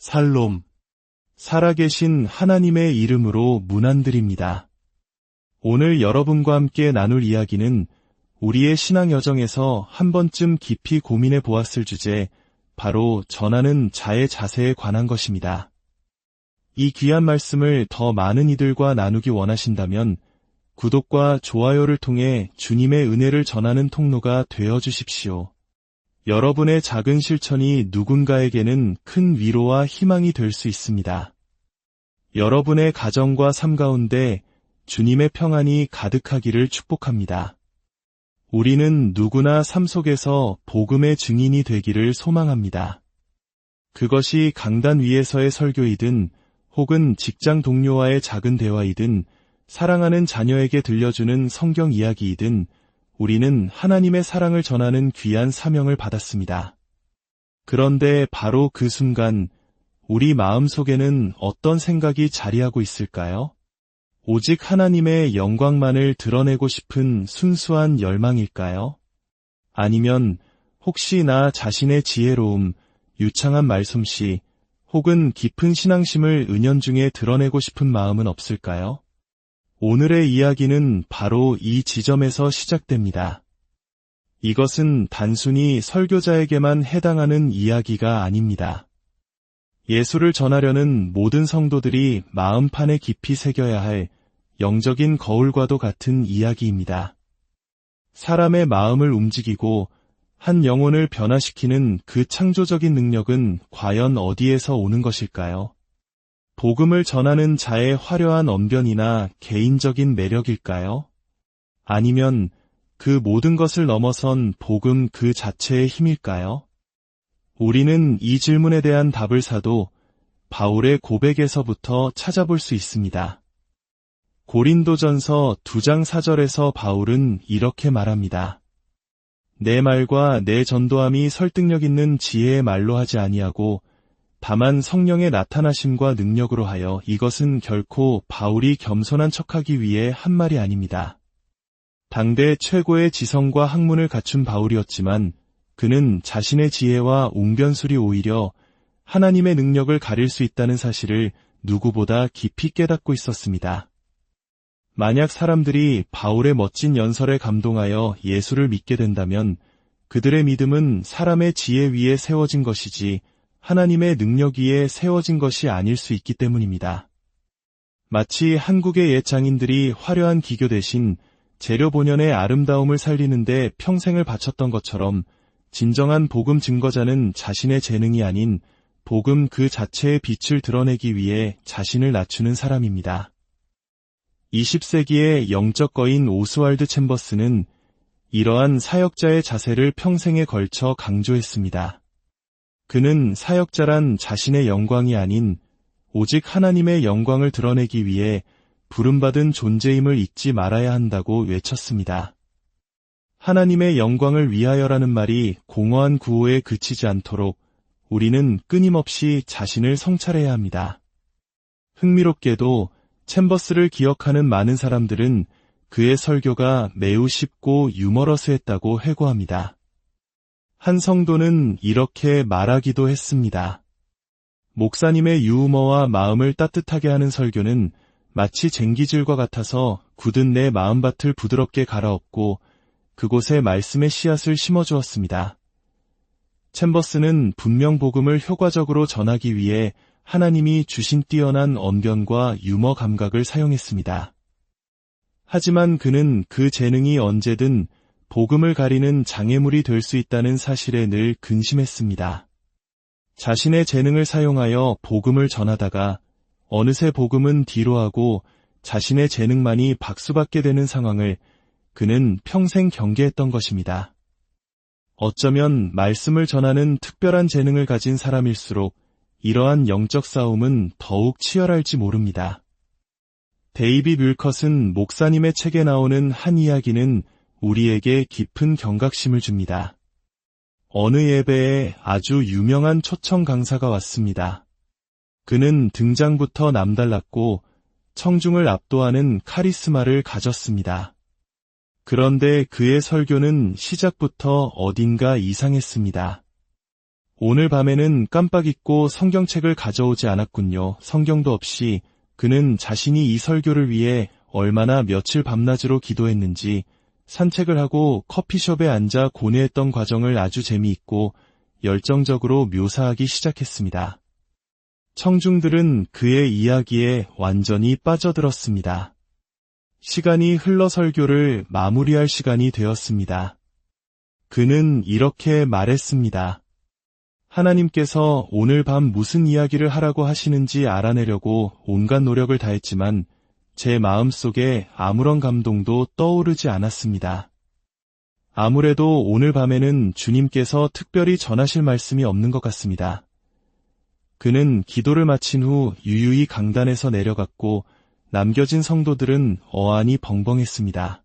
살롬. 살아계신 하나님의 이름으로 문안드립니다. 오늘 여러분과 함께 나눌 이야기는 우리의 신앙 여정에서 한 번쯤 깊이 고민해 보았을 주제, 바로 전하는 자의 자세에 관한 것입니다. 이 귀한 말씀을 더 많은 이들과 나누기 원하신다면 구독과 좋아요를 통해 주님의 은혜를 전하는 통로가 되어 주십시오. 여러분의 작은 실천이 누군가에게는 큰 위로와 희망이 될 수 있습니다. 여러분의 가정과 삶 가운데 주님의 평안이 가득하기를 축복합니다. 우리는 누구나 삶 속에서 복음의 증인이 되기를 소망합니다. 그것이 강단 위에서의 설교이든 혹은 직장 동료와의 작은 대화이든 사랑하는 자녀에게 들려주는 성경 이야기이든 우리는 하나님의 사랑을 전하는 귀한 사명을 받았습니다. 그런데 바로 그 순간 우리 마음속에는 어떤 생각이 자리하고 있을까요? 오직 하나님의 영광만을 드러내고 싶은 순수한 열망일까요? 아니면 혹시 나 자신의 지혜로움, 유창한 말솜씨, 혹은 깊은 신앙심을 은연중에 드러내고 싶은 마음은 없을까요? 오늘의 이야기는 바로 이 지점에서 시작됩니다. 이것은 단순히 설교자에게만 해당하는 이야기가 아닙니다. 예수를 전하려는 모든 성도들이 마음판에 깊이 새겨야 할 영적인 거울과도 같은 이야기입니다. 사람의 마음을 움직이고 한 영혼을 변화시키는 그 창조적인 능력은 과연 어디에서 오는 것일까요? 복음을 전하는 자의 화려한 언변이나 개인적인 매력일까요? 아니면 그 모든 것을 넘어선 복음 그 자체의 힘일까요? 우리는 이 질문에 대한 답을 사도 바울의 고백에서부터 찾아볼 수 있습니다. 고린도전서 2장 4절에서 바울은 이렇게 말합니다. 내 말과 내 전도함이 설득력 있는 지혜의 말로 하지 아니하고 다만 성령의 나타나심과 능력으로 하여, 이것은 결코 바울이 겸손한 척하기 위해 한 말이 아닙니다. 당대 최고의 지성과 학문을 갖춘 바울이었지만 그는 자신의 지혜와 웅변술이 오히려 하나님의 능력을 가릴 수 있다는 사실을 누구보다 깊이 깨닫고 있었습니다. 만약 사람들이 바울의 멋진 연설에 감동하여 예수를 믿게 된다면 그들의 믿음은 사람의 지혜 위에 세워진 것이지 하나님의 능력 위에 세워진 것이 아닐 수 있기 때문입니다. 마치 한국의 옛 장인들이 화려한 기교 대신 재료 본연의 아름다움을 살리는데 평생을 바쳤던 것처럼 진정한 복음 증거자는 자신의 재능이 아닌 복음 그 자체의 빛을 드러내기 위해 자신을 낮추는 사람입니다. 20세기의 영적 거인 오스왈드 챔버스는 이러한 사역자의 자세를 평생에 걸쳐 강조했습니다. 그는 사역자란 자신의 영광이 아닌 오직 하나님의 영광을 드러내기 위해 부름받은 존재임을 잊지 말아야 한다고 외쳤습니다. 하나님의 영광을 위하여라는 말이 공허한 구호에 그치지 않도록 우리는 끊임없이 자신을 성찰해야 합니다. 흥미롭게도 챔버스를 기억하는 많은 사람들은 그의 설교가 매우 쉽고 유머러스했다고 회고합니다. 한 성도는 이렇게 말하기도 했습니다. 목사님의 유머와 마음을 따뜻하게 하는 설교는 마치 쟁기질과 같아서 굳은 내 마음밭을 부드럽게 갈아엎고 그곳에 말씀의 씨앗을 심어주었습니다. 챔버스는 분명 복음을 효과적으로 전하기 위해 하나님이 주신 뛰어난 언변과 유머 감각을 사용했습니다. 하지만 그는 그 재능이 언제든 복음을 가리는 장애물이 될 수 있다는 사실에 늘 근심했습니다. 자신의 재능을 사용하여 복음을 전하다가 어느새 복음은 뒤로하고 자신의 재능만이 박수받게 되는 상황을 그는 평생 경계했던 것입니다. 어쩌면 말씀을 전하는 특별한 재능을 가진 사람일수록 이러한 영적 싸움은 더욱 치열할지 모릅니다. 데이비 뮬컷은 목사님의 책에 나오는 한 이야기는 우리에게 깊은 경각심을 줍니다. 어느 예배에 아주 유명한 초청 강사가 왔습니다. 그는 등장부터 남달랐고 청중을 압도하는 카리스마를 가졌습니다. 그런데 그의 설교는 시작부터 어딘가 이상했습니다. 오늘 밤에는 깜빡 잊고 성경책을 가져오지 않았군요. 성경도 없이 그는 자신이 이 설교를 위해 얼마나 며칠 밤낮으로 기도했는지 산책을 하고 커피숍에 앉아 고뇌했던 과정을 아주 재미있고 열정적으로 묘사하기 시작했습니다. 청중들은 그의 이야기에 완전히 빠져들었습니다. 시간이 흘러 설교를 마무리할 시간이 되었습니다. 그는 이렇게 말했습니다. 하나님께서 오늘 밤 무슨 이야기를 하라고 하시는지 알아내려고 온갖 노력을 다했지만 제 마음속에 아무런 감동도 떠오르지 않았습니다. 아무래도 오늘 밤에는 주님께서 특별히 전하실 말씀이 없는 것 같습니다. 그는 기도를 마친 후 유유히 강단에서 내려갔고 남겨진 성도들은 어안이 벙벙했습니다.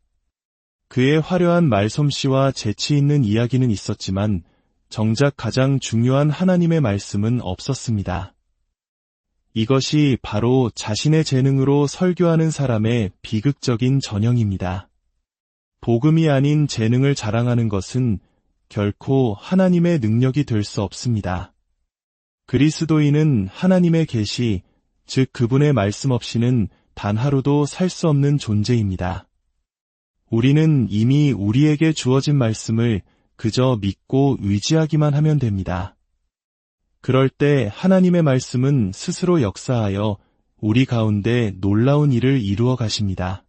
그의 화려한 말솜씨와 재치 있는 이야기는 있었지만 정작 가장 중요한 하나님의 말씀은 없었습니다. 이것이 바로 자신의 재능으로 설교하는 사람의 비극적인 전형입니다. 복음이 아닌 재능을 자랑하는 것은 결코 하나님의 능력이 될 수 없습니다. 그리스도인은 하나님의 계시, 즉 그분의 말씀 없이는 단 하루도 살 수 없는 존재입니다. 우리는 이미 우리에게 주어진 말씀을 그저 믿고 의지하기만 하면 됩니다. 그럴 때 하나님의 말씀은 스스로 역사하여 우리 가운데 놀라운 일을 이루어 가십니다.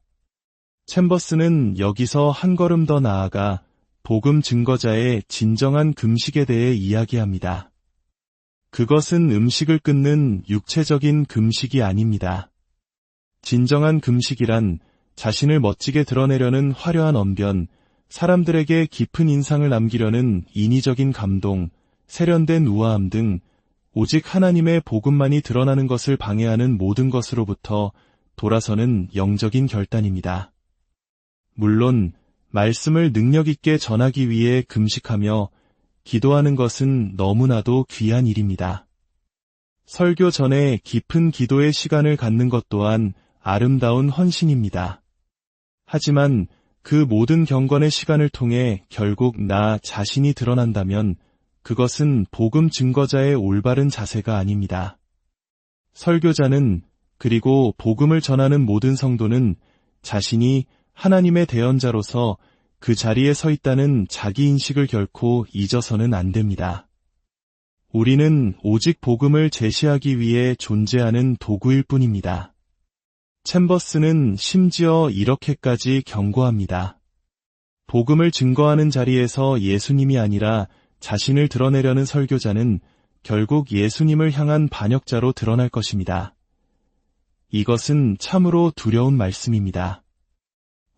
챔버스는 여기서 한 걸음 더 나아가 복음 증거자의 진정한 금식에 대해 이야기합니다. 그것은 음식을 끊는 육체적인 금식이 아닙니다. 진정한 금식이란 자신을 멋지게 드러내려는 화려한 언변, 사람들에게 깊은 인상을 남기려는 인위적인 감동, 세련된 우아함 등 오직 하나님의 복음만이 드러나는 것을 방해하는 모든 것으로부터 돌아서는 영적인 결단입니다. 물론 말씀을 능력 있게 전하기 위해 금식하며 기도하는 것은 너무나도 귀한 일입니다. 설교 전에 깊은 기도의 시간을 갖는 것 또한 아름다운 헌신입니다. 하지만 그 모든 경건의 시간을 통해 결국 나 자신이 드러난다면 그것은 복음 증거자의 올바른 자세가 아닙니다. 설교자는 그리고 복음을 전하는 모든 성도는 자신이 하나님의 대언자로서 그 자리에 서 있다는 자기인식을 결코 잊어서는 안 됩니다. 우리는 오직 복음을 제시하기 위해 존재하는 도구일 뿐입니다. 챔버스는 심지어 이렇게까지 경고합니다. 복음을 증거하는 자리에서 예수님이 아니라 자신을 드러내려는 설교자는 결국 예수님을 향한 반역자로 드러날 것입니다. 이것은 참으로 두려운 말씀입니다.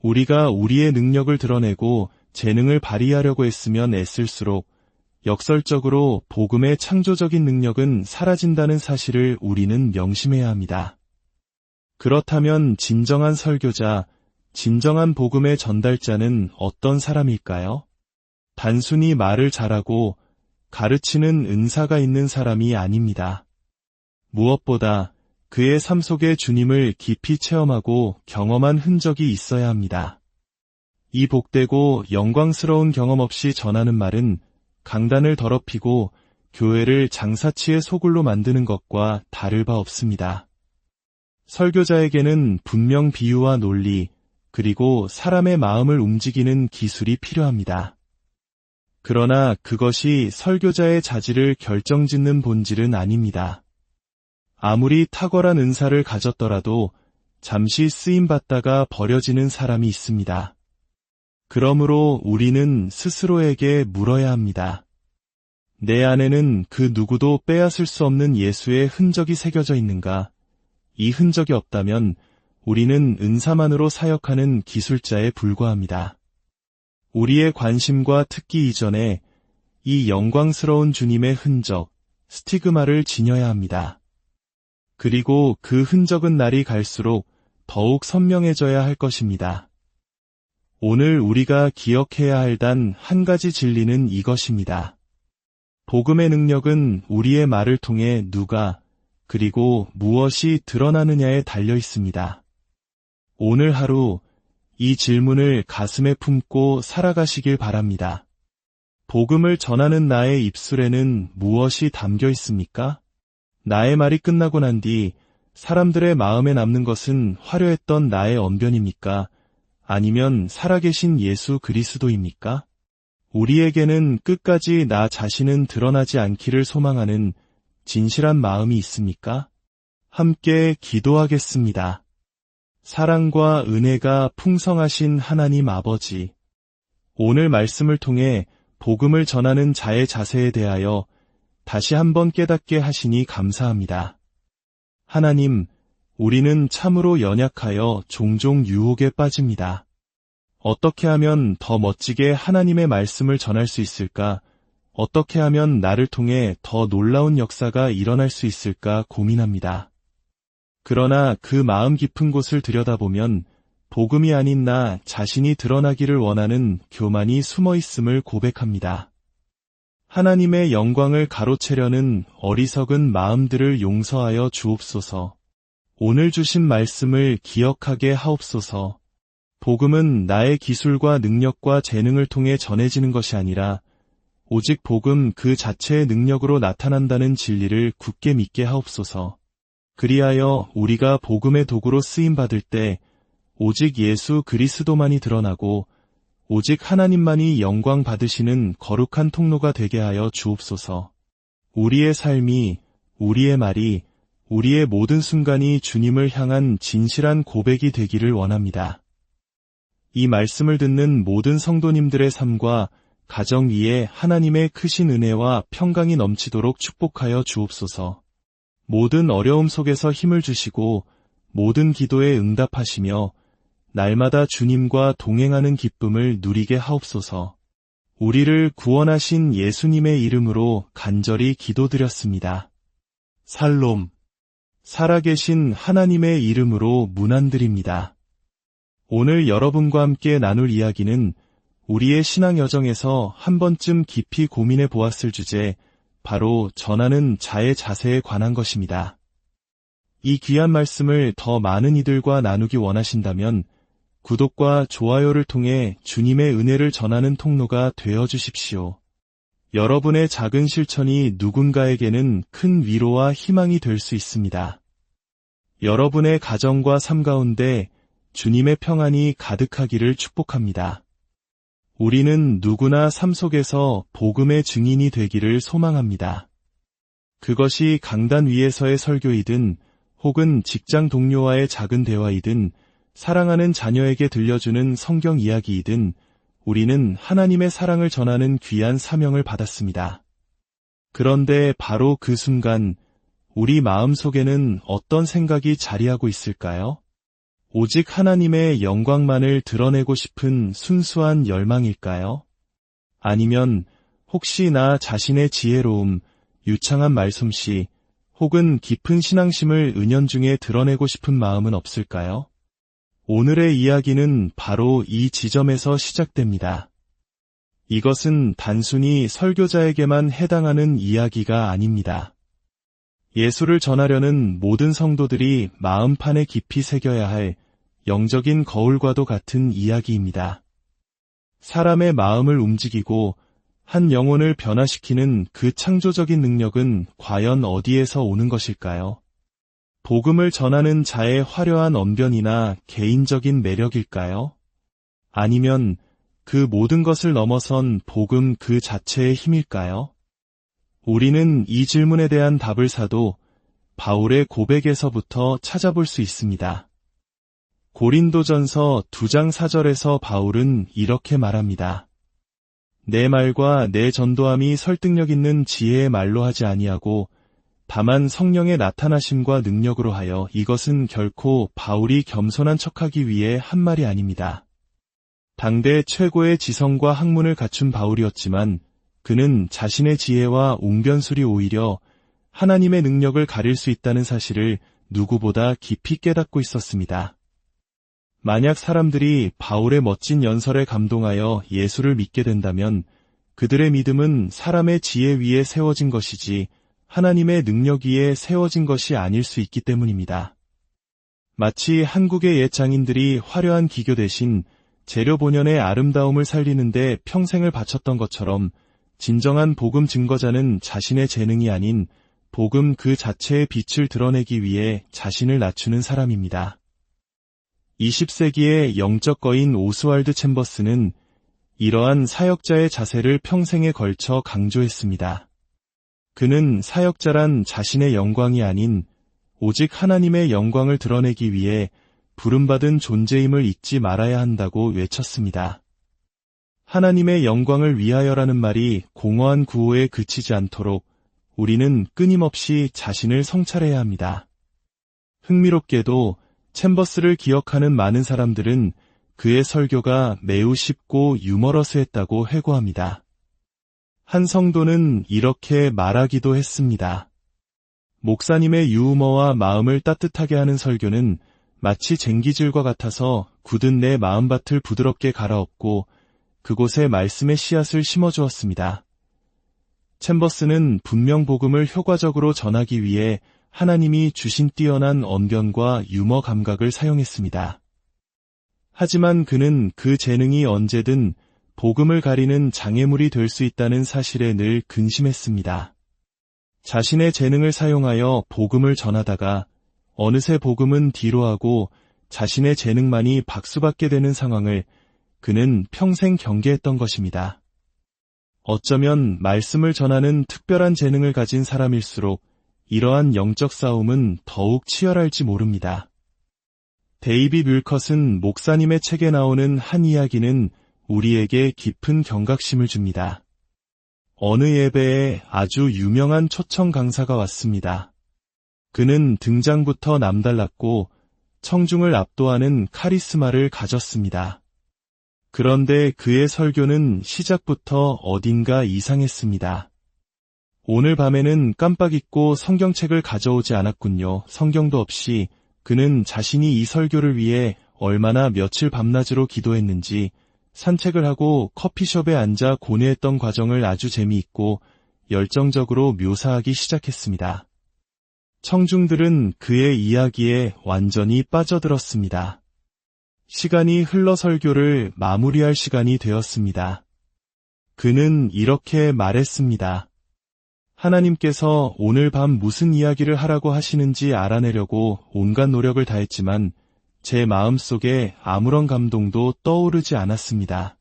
우리가 우리의 능력을 드러내고 재능을 발휘하려고 했으면 애쓸수록 역설적으로 복음의 창조적인 능력은 사라진다는 사실을 우리는 명심해야 합니다. 그렇다면 진정한 설교자, 진정한 복음의 전달자는 어떤 사람일까요? 단순히 말을 잘하고 가르치는 은사가 있는 사람이 아닙니다. 무엇보다 그의 삶 속에 주님을 깊이 체험하고 경험한 흔적이 있어야 합니다. 이 복되고 영광스러운 경험 없이 전하는 말은 강단을 더럽히고 교회를 장사치의 소굴로 만드는 것과 다를 바 없습니다. 설교자에게는 분명 비유와 논리, 그리고 사람의 마음을 움직이는 기술이 필요합니다. 그러나 그것이 설교자의 자질을 결정짓는 본질은 아닙니다. 아무리 탁월한 은사를 가졌더라도 잠시 쓰임받다가 버려지는 사람이 있습니다. 그러므로 우리는 스스로에게 물어야 합니다. 내 안에는 그 누구도 빼앗을 수 없는 예수의 흔적이 새겨져 있는가? 이 흔적이 없다면 우리는 은사만으로 사역하는 기술자에 불과합니다. 우리의 관심과 특기 이전에 이 영광스러운 주님의 흔적, 스티그마를 지녀야 합니다. 그리고 그 흔적은 날이 갈수록 더욱 선명해져야 할 것입니다. 오늘 우리가 기억해야 할 단 한 가지 진리는 이것입니다. 복음의 능력은 우리의 말을 통해 누가 그리고 무엇이 드러나느냐에 달려 있습니다. 오늘 하루 이 질문을 가슴에 품고 살아가시길 바랍니다. 복음을 전하는 나의 입술에는 무엇이 담겨 있습니까? 나의 말이 끝나고 난 뒤 사람들의 마음에 남는 것은 화려했던 나의 언변입니까? 아니면 살아계신 예수 그리스도입니까? 우리에게는 끝까지 나 자신은 드러나지 않기를 소망하는 진실한 마음이 있습니까? 함께 기도하겠습니다. 사랑과 은혜가 풍성하신 하나님 아버지, 오늘 말씀을 통해 복음을 전하는 자의 자세에 대하여 다시 한번 깨닫게 하시니 감사합니다. 하나님, 우리는 참으로 연약하여 종종 유혹에 빠집니다. 어떻게 하면 더 멋지게 하나님의 말씀을 전할 수 있을까? 어떻게 하면 나를 통해 더 놀라운 역사가 일어날 수 있을까 고민합니다. 그러나 그 마음 깊은 곳을 들여다보면 복음이 아닌 나 자신이 드러나기를 원하는 교만이 숨어 있음을 고백합니다. 하나님의 영광을 가로채려는 어리석은 마음들을 용서하여 주옵소서. 오늘 주신 말씀을 기억하게 하옵소서. 복음은 나의 기술과 능력과 재능을 통해 전해지는 것이 아니라 오직 복음 그 자체의 능력으로 나타난다는 진리를 굳게 믿게 하옵소서. 그리하여 우리가 복음의 도구로 쓰임받을 때 오직 예수 그리스도만이 드러나고 오직 하나님만이 영광 받으시는 거룩한 통로가 되게 하여 주옵소서. 우리의 삶이, 우리의 말이, 우리의 모든 순간이 주님을 향한 진실한 고백이 되기를 원합니다. 이 말씀을 듣는 모든 성도님들의 삶과 가정 위에 하나님의 크신 은혜와 평강이 넘치도록 축복하여 주옵소서. 모든 어려움 속에서 힘을 주시고 모든 기도에 응답하시며 날마다 주님과 동행하는 기쁨을 누리게 하옵소서. 우리를 구원하신 예수님의 이름으로 간절히 기도드렸습니다. 살롬. 살아계신 하나님의 이름으로 문안드립니다. 오늘 여러분과 함께 나눌 이야기는 우리의 신앙 여정에서 한 번쯤 깊이 고민해 보았을 주제, 바로 전하는 자의 자세에 관한 것입니다. 이 귀한 말씀을 더 많은 이들과 나누기 원하신다면 구독과 좋아요를 통해 주님의 은혜를 전하는 통로가 되어 주십시오. 여러분의 작은 실천이 누군가에게는 큰 위로와 희망이 될 수 있습니다. 여러분의 가정과 삶 가운데 주님의 평안이 가득하기를 축복합니다. 우리는 누구나 삶 속에서 복음의 증인이 되기를 소망합니다. 그것이 강단 위에서의 설교이든 혹은 직장 동료와의 작은 대화이든 사랑하는 자녀에게 들려주는 성경 이야기이든 우리는 하나님의 사랑을 전하는 귀한 사명을 받았습니다. 그런데 바로 그 순간 우리 마음속에는 어떤 생각이 자리하고 있을까요? 오직 하나님의 영광만을 드러내고 싶은 순수한 열망일까요? 아니면 혹시 나 자신의 지혜로움, 유창한 말솜씨, 혹은 깊은 신앙심을 은연중에 드러내고 싶은 마음은 없을까요? 오늘의 이야기는 바로 이 지점에서 시작됩니다. 이것은 단순히 설교자에게만 해당하는 이야기가 아닙니다. 예수를 전하려는 모든 성도들이 마음판에 깊이 새겨야 할 영적인 거울과도 같은 이야기입니다. 사람의 마음을 움직이고 한 영혼을 변화시키는 그 창조적인 능력은 과연 어디에서 오는 것일까요? 복음을 전하는 자의 화려한 언변이나 개인적인 매력일까요? 아니면 그 모든 것을 넘어선 복음 그 자체의 힘일까요? 우리는 이 질문에 대한 답을 사도 바울의 고백에서부터 찾아볼 수 있습니다. 고린도전서 2장 4절에서 바울은 이렇게 말합니다. 내 말과 내 전도함이 설득력 있는 지혜의 말로 하지 아니하고 다만 성령의 나타나심과 능력으로 하여, 이것은 결코 바울이 겸손한 척하기 위해 한 말이 아닙니다. 당대 최고의 지성과 학문을 갖춘 바울이었지만 그는 자신의 지혜와 웅변술이 오히려 하나님의 능력을 가릴 수 있다는 사실을 누구보다 깊이 깨닫고 있었습니다. 만약 사람들이 바울의 멋진 연설에 감동하여 예수를 믿게 된다면 그들의 믿음은 사람의 지혜 위에 세워진 것이지 하나님의 능력 위에 세워진 것이 아닐 수 있기 때문입니다. 마치 한국의 옛 장인들이 화려한 기교 대신 재료 본연의 아름다움을 살리는데 평생을 바쳤던 것처럼 진정한 복음 증거자는 자신의 재능이 아닌 복음 그 자체의 빛을 드러내기 위해 자신을 낮추는 사람입니다. 20세기의 영적 거인 오스왈드 챔버스는 이러한 사역자의 자세를 평생에 걸쳐 강조했습니다. 그는 사역자란 자신의 영광이 아닌 오직 하나님의 영광을 드러내기 위해 부름받은 존재임을 잊지 말아야 한다고 외쳤습니다. 하나님의 영광을 위하여라는 말이 공허한 구호에 그치지 않도록 우리는 끊임없이 자신을 성찰해야 합니다. 흥미롭게도 챔버스를 기억하는 많은 사람들은 그의 설교가 매우 쉽고 유머러스했다고 회고합니다. 한 성도는 이렇게 말하기도 했습니다. 목사님의 유머와 마음을 따뜻하게 하는 설교는 마치 쟁기질과 같아서 굳은 내 마음밭을 부드럽게 갈아엎고 그곳에 말씀의 씨앗을 심어주었습니다. 챔버스는 분명 복음을 효과적으로 전하기 위해 하나님이 주신 뛰어난 언변과 유머 감각을 사용했습니다. 하지만 그는 그 재능이 언제든 복음을 가리는 장애물이 될 수 있다는 사실에 늘 근심했습니다. 자신의 재능을 사용하여 복음을 전하다가 어느새 복음은 뒤로하고 자신의 재능만이 박수받게 되는 상황을 그는 평생 경계했던 것입니다. 어쩌면 말씀을 전하는 특별한 재능을 가진 사람일수록 이러한 영적 싸움은 더욱 치열할지 모릅니다. 데이비 뮬컷은 목사님의 책에 나오는 한 이야기는 우리에게 깊은 경각심을 줍니다. 어느 예배에 아주 유명한 초청 강사가 왔습니다. 그는 등장부터 남달랐고 청중을 압도하는 카리스마를 가졌습니다. 그런데 그의 설교는 시작부터 어딘가 이상했습니다. 오늘 밤에는 깜빡 잊고 성경책을 가져오지 않았군요. 성경도 없이 그는 자신이 이 설교를 위해 얼마나 며칠 밤낮으로 기도했는지 산책을 하고 커피숍에 앉아 고뇌했던 과정을 아주 재미있고 열정적으로 묘사하기 시작했습니다. 청중들은 그의 이야기에 완전히 빠져들었습니다. 시간이 흘러 설교를 마무리할 시간이 되었습니다. 그는 이렇게 말했습니다. 하나님께서 오늘 밤 무슨 이야기를 하라고 하시는지 알아내려고 온갖 노력을 다했지만 제 마음속에 아무런 감동도 떠오르지 않았습니다.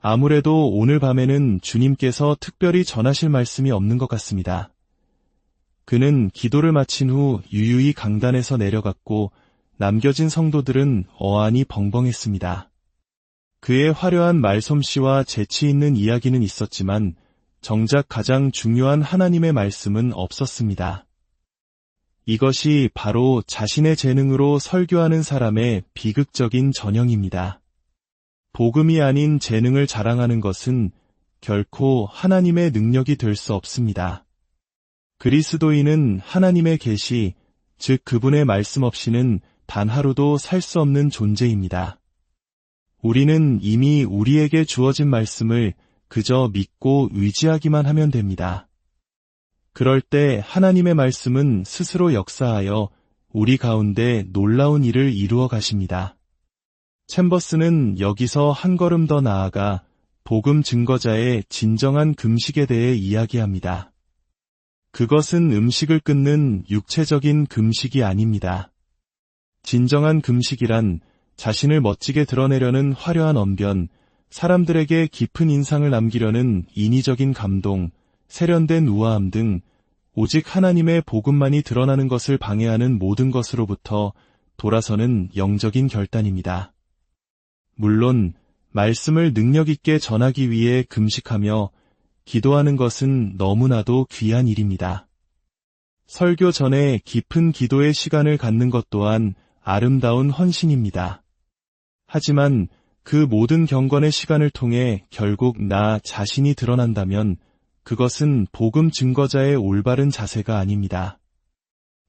아무래도 오늘 밤에는 주님께서 특별히 전하실 말씀이 없는 것 같습니다. 그는 기도를 마친 후 유유히 강단에서 내려갔고 남겨진 성도들은 어안이 벙벙했습니다. 그의 화려한 말솜씨와 재치 있는 이야기는 있었지만 정작 가장 중요한 하나님의 말씀은 없었습니다. 이것이 바로 자신의 재능으로 설교하는 사람의 비극적인 전형입니다. 복음이 아닌 재능을 자랑하는 것은 결코 하나님의 능력이 될 수 없습니다. 그리스도인은 하나님의 계시, 즉 그분의 말씀 없이는 단 하루도 살 수 없는 존재입니다. 우리는 이미 우리에게 주어진 말씀을 그저 믿고 의지하기만 하면 됩니다. 그럴 때 하나님의 말씀은 스스로 역사하여 우리 가운데 놀라운 일을 이루어 가십니다. 챔버스는 여기서 한 걸음 더 나아가 복음 증거자의 진정한 금식에 대해 이야기합니다. 그것은 음식을 끊는 육체적인 금식이 아닙니다. 진정한 금식이란 자신을 멋지게 드러내려는 화려한 언변, 사람들에게 깊은 인상을 남기려는 인위적인 감동, 세련된 우아함 등 오직 하나님의 복음만이 드러나는 것을 방해하는 모든 것으로부터 돌아서는 영적인 결단입니다. 물론 말씀을 능력 있게 전하기 위해 금식하며 기도하는 것은 너무나도 귀한 일입니다. 설교 전에 깊은 기도의 시간을 갖는 것 또한 아름다운 헌신입니다. 하지만 그 모든 경건의 시간을 통해 결국 나 자신이 드러난다면 그것은 복음 증거자의 올바른 자세가 아닙니다.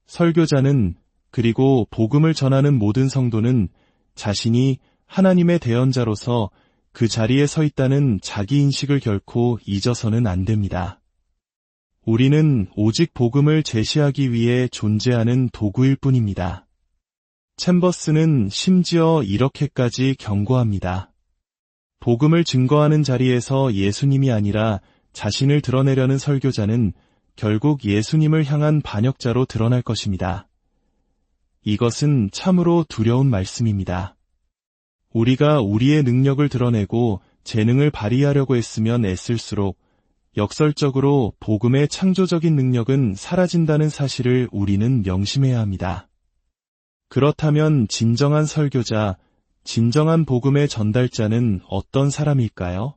설교자는 그리고 복음을 전하는 모든 성도는 자신이 하나님의 대언자로서 그 자리에 서 있다는 자기인식을 결코 잊어서는 안 됩니다. 우리는 오직 복음을 제시하기 위해 존재하는 도구일 뿐입니다. 챔버스는 심지어 이렇게까지 경고합니다. 복음을 증거하는 자리에서 예수님이 아니라 자신을 드러내려는 설교자는 결국 예수님을 향한 반역자로 드러날 것입니다. 이것은 참으로 두려운 말씀입니다. 우리가 우리의 능력을 드러내고 재능을 발휘하려고 했으면 애쓸수록 역설적으로 복음의 창조적인 능력은 사라진다는 사실을 우리는 명심해야 합니다. 그렇다면 진정한 설교자, 진정한 복음의 전달자는 어떤 사람일까요?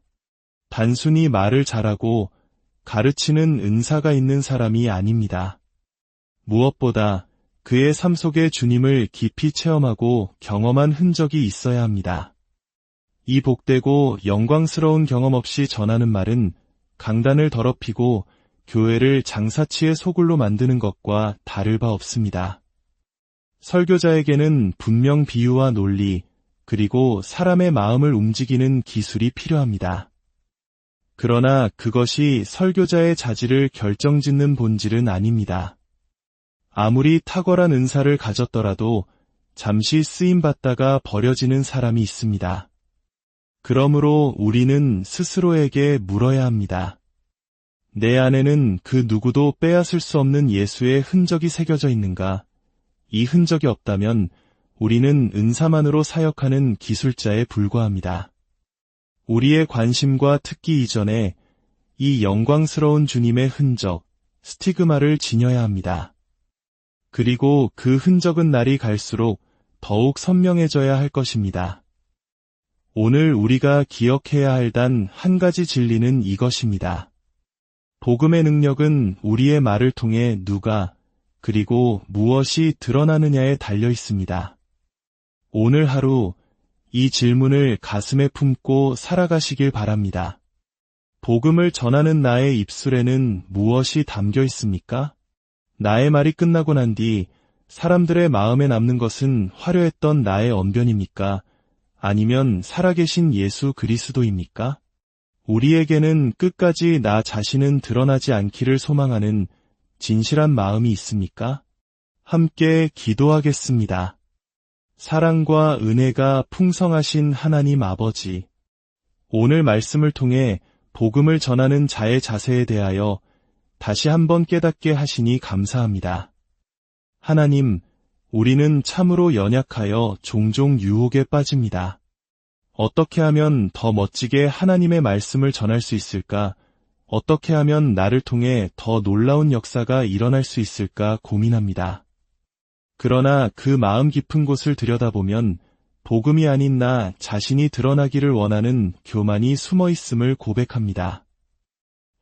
단순히 말을 잘하고 가르치는 은사가 있는 사람이 아닙니다. 무엇보다 그의 삶 속에 주님을 깊이 체험하고 경험한 흔적이 있어야 합니다. 이 복되고 영광스러운 경험 없이 전하는 말은 강단을 더럽히고 교회를 장사치의 소굴로 만드는 것과 다를 바 없습니다. 설교자에게는 분명 비유와 논리, 그리고 사람의 마음을 움직이는 기술이 필요합니다. 그러나 그것이 설교자의 자질을 결정짓는 본질은 아닙니다. 아무리 탁월한 은사를 가졌더라도 잠시 쓰임받다가 버려지는 사람이 있습니다. 그러므로 우리는 스스로에게 물어야 합니다. 내 안에는 그 누구도 빼앗을 수 없는 예수의 흔적이 새겨져 있는가? 이 흔적이 없다면 우리는 은사만으로 사역하는 기술자에 불과합니다. 우리의 관심과 특기 이전에 이 영광스러운 주님의 흔적, 스티그마를 지녀야 합니다. 그리고 그 흔적은 날이 갈수록 더욱 선명해져야 할 것입니다. 오늘 우리가 기억해야 할 단 한 가지 진리는 이것입니다. 복음의 능력은 우리의 말을 통해 누가, 그리고 무엇이 드러나느냐에 달려 있습니다. 오늘 하루 이 질문을 가슴에 품고 살아가시길 바랍니다. 복음을 전하는 나의 입술에는 무엇이 담겨 있습니까? 나의 말이 끝나고 난 뒤 사람들의 마음에 남는 것은 화려했던 나의 언변입니까? 아니면 살아계신 예수 그리스도입니까? 우리에게는 끝까지 나 자신은 드러나지 않기를 소망하는 진실한 마음이 있습니까? 함께 기도하겠습니다. 사랑과 은혜가 풍성하신 하나님 아버지, 오늘 말씀을 통해 복음을 전하는 자의 자세에 대하여 다시 한번 깨닫게 하시니 감사합니다. 하나님, 우리는 참으로 연약하여 종종 유혹에 빠집니다. 어떻게 하면 더 멋지게 하나님의 말씀을 전할 수 있을까? 어떻게 하면 나를 통해 더 놀라운 역사가 일어날 수 있을까 고민합니다. 그러나 그 마음 깊은 곳을 들여다보면 복음이 아닌 나 자신이 드러나기를 원하는 교만이 숨어 있음을 고백합니다.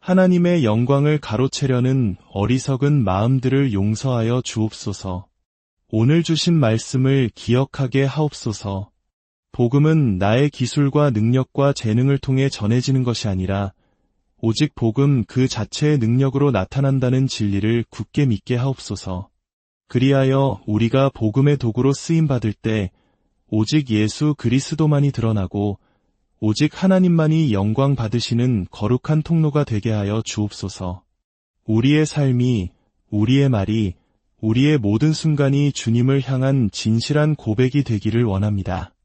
하나님의 영광을 가로채려는 어리석은 마음들을 용서하여 주옵소서. 오늘 주신 말씀을 기억하게 하옵소서. 복음은 나의 기술과 능력과 재능을 통해 전해지는 것이 아니라 오직 복음 그 자체의 능력으로 나타난다는 진리를 굳게 믿게 하옵소서. 그리하여 우리가 복음의 도구로 쓰임받을 때 오직 예수 그리스도만이 드러나고 오직 하나님만이 영광 받으시는 거룩한 통로가 되게 하여 주옵소서. 우리의 삶이, 우리의 말이, 우리의 모든 순간이 주님을 향한 진실한 고백이 되기를 원합니다.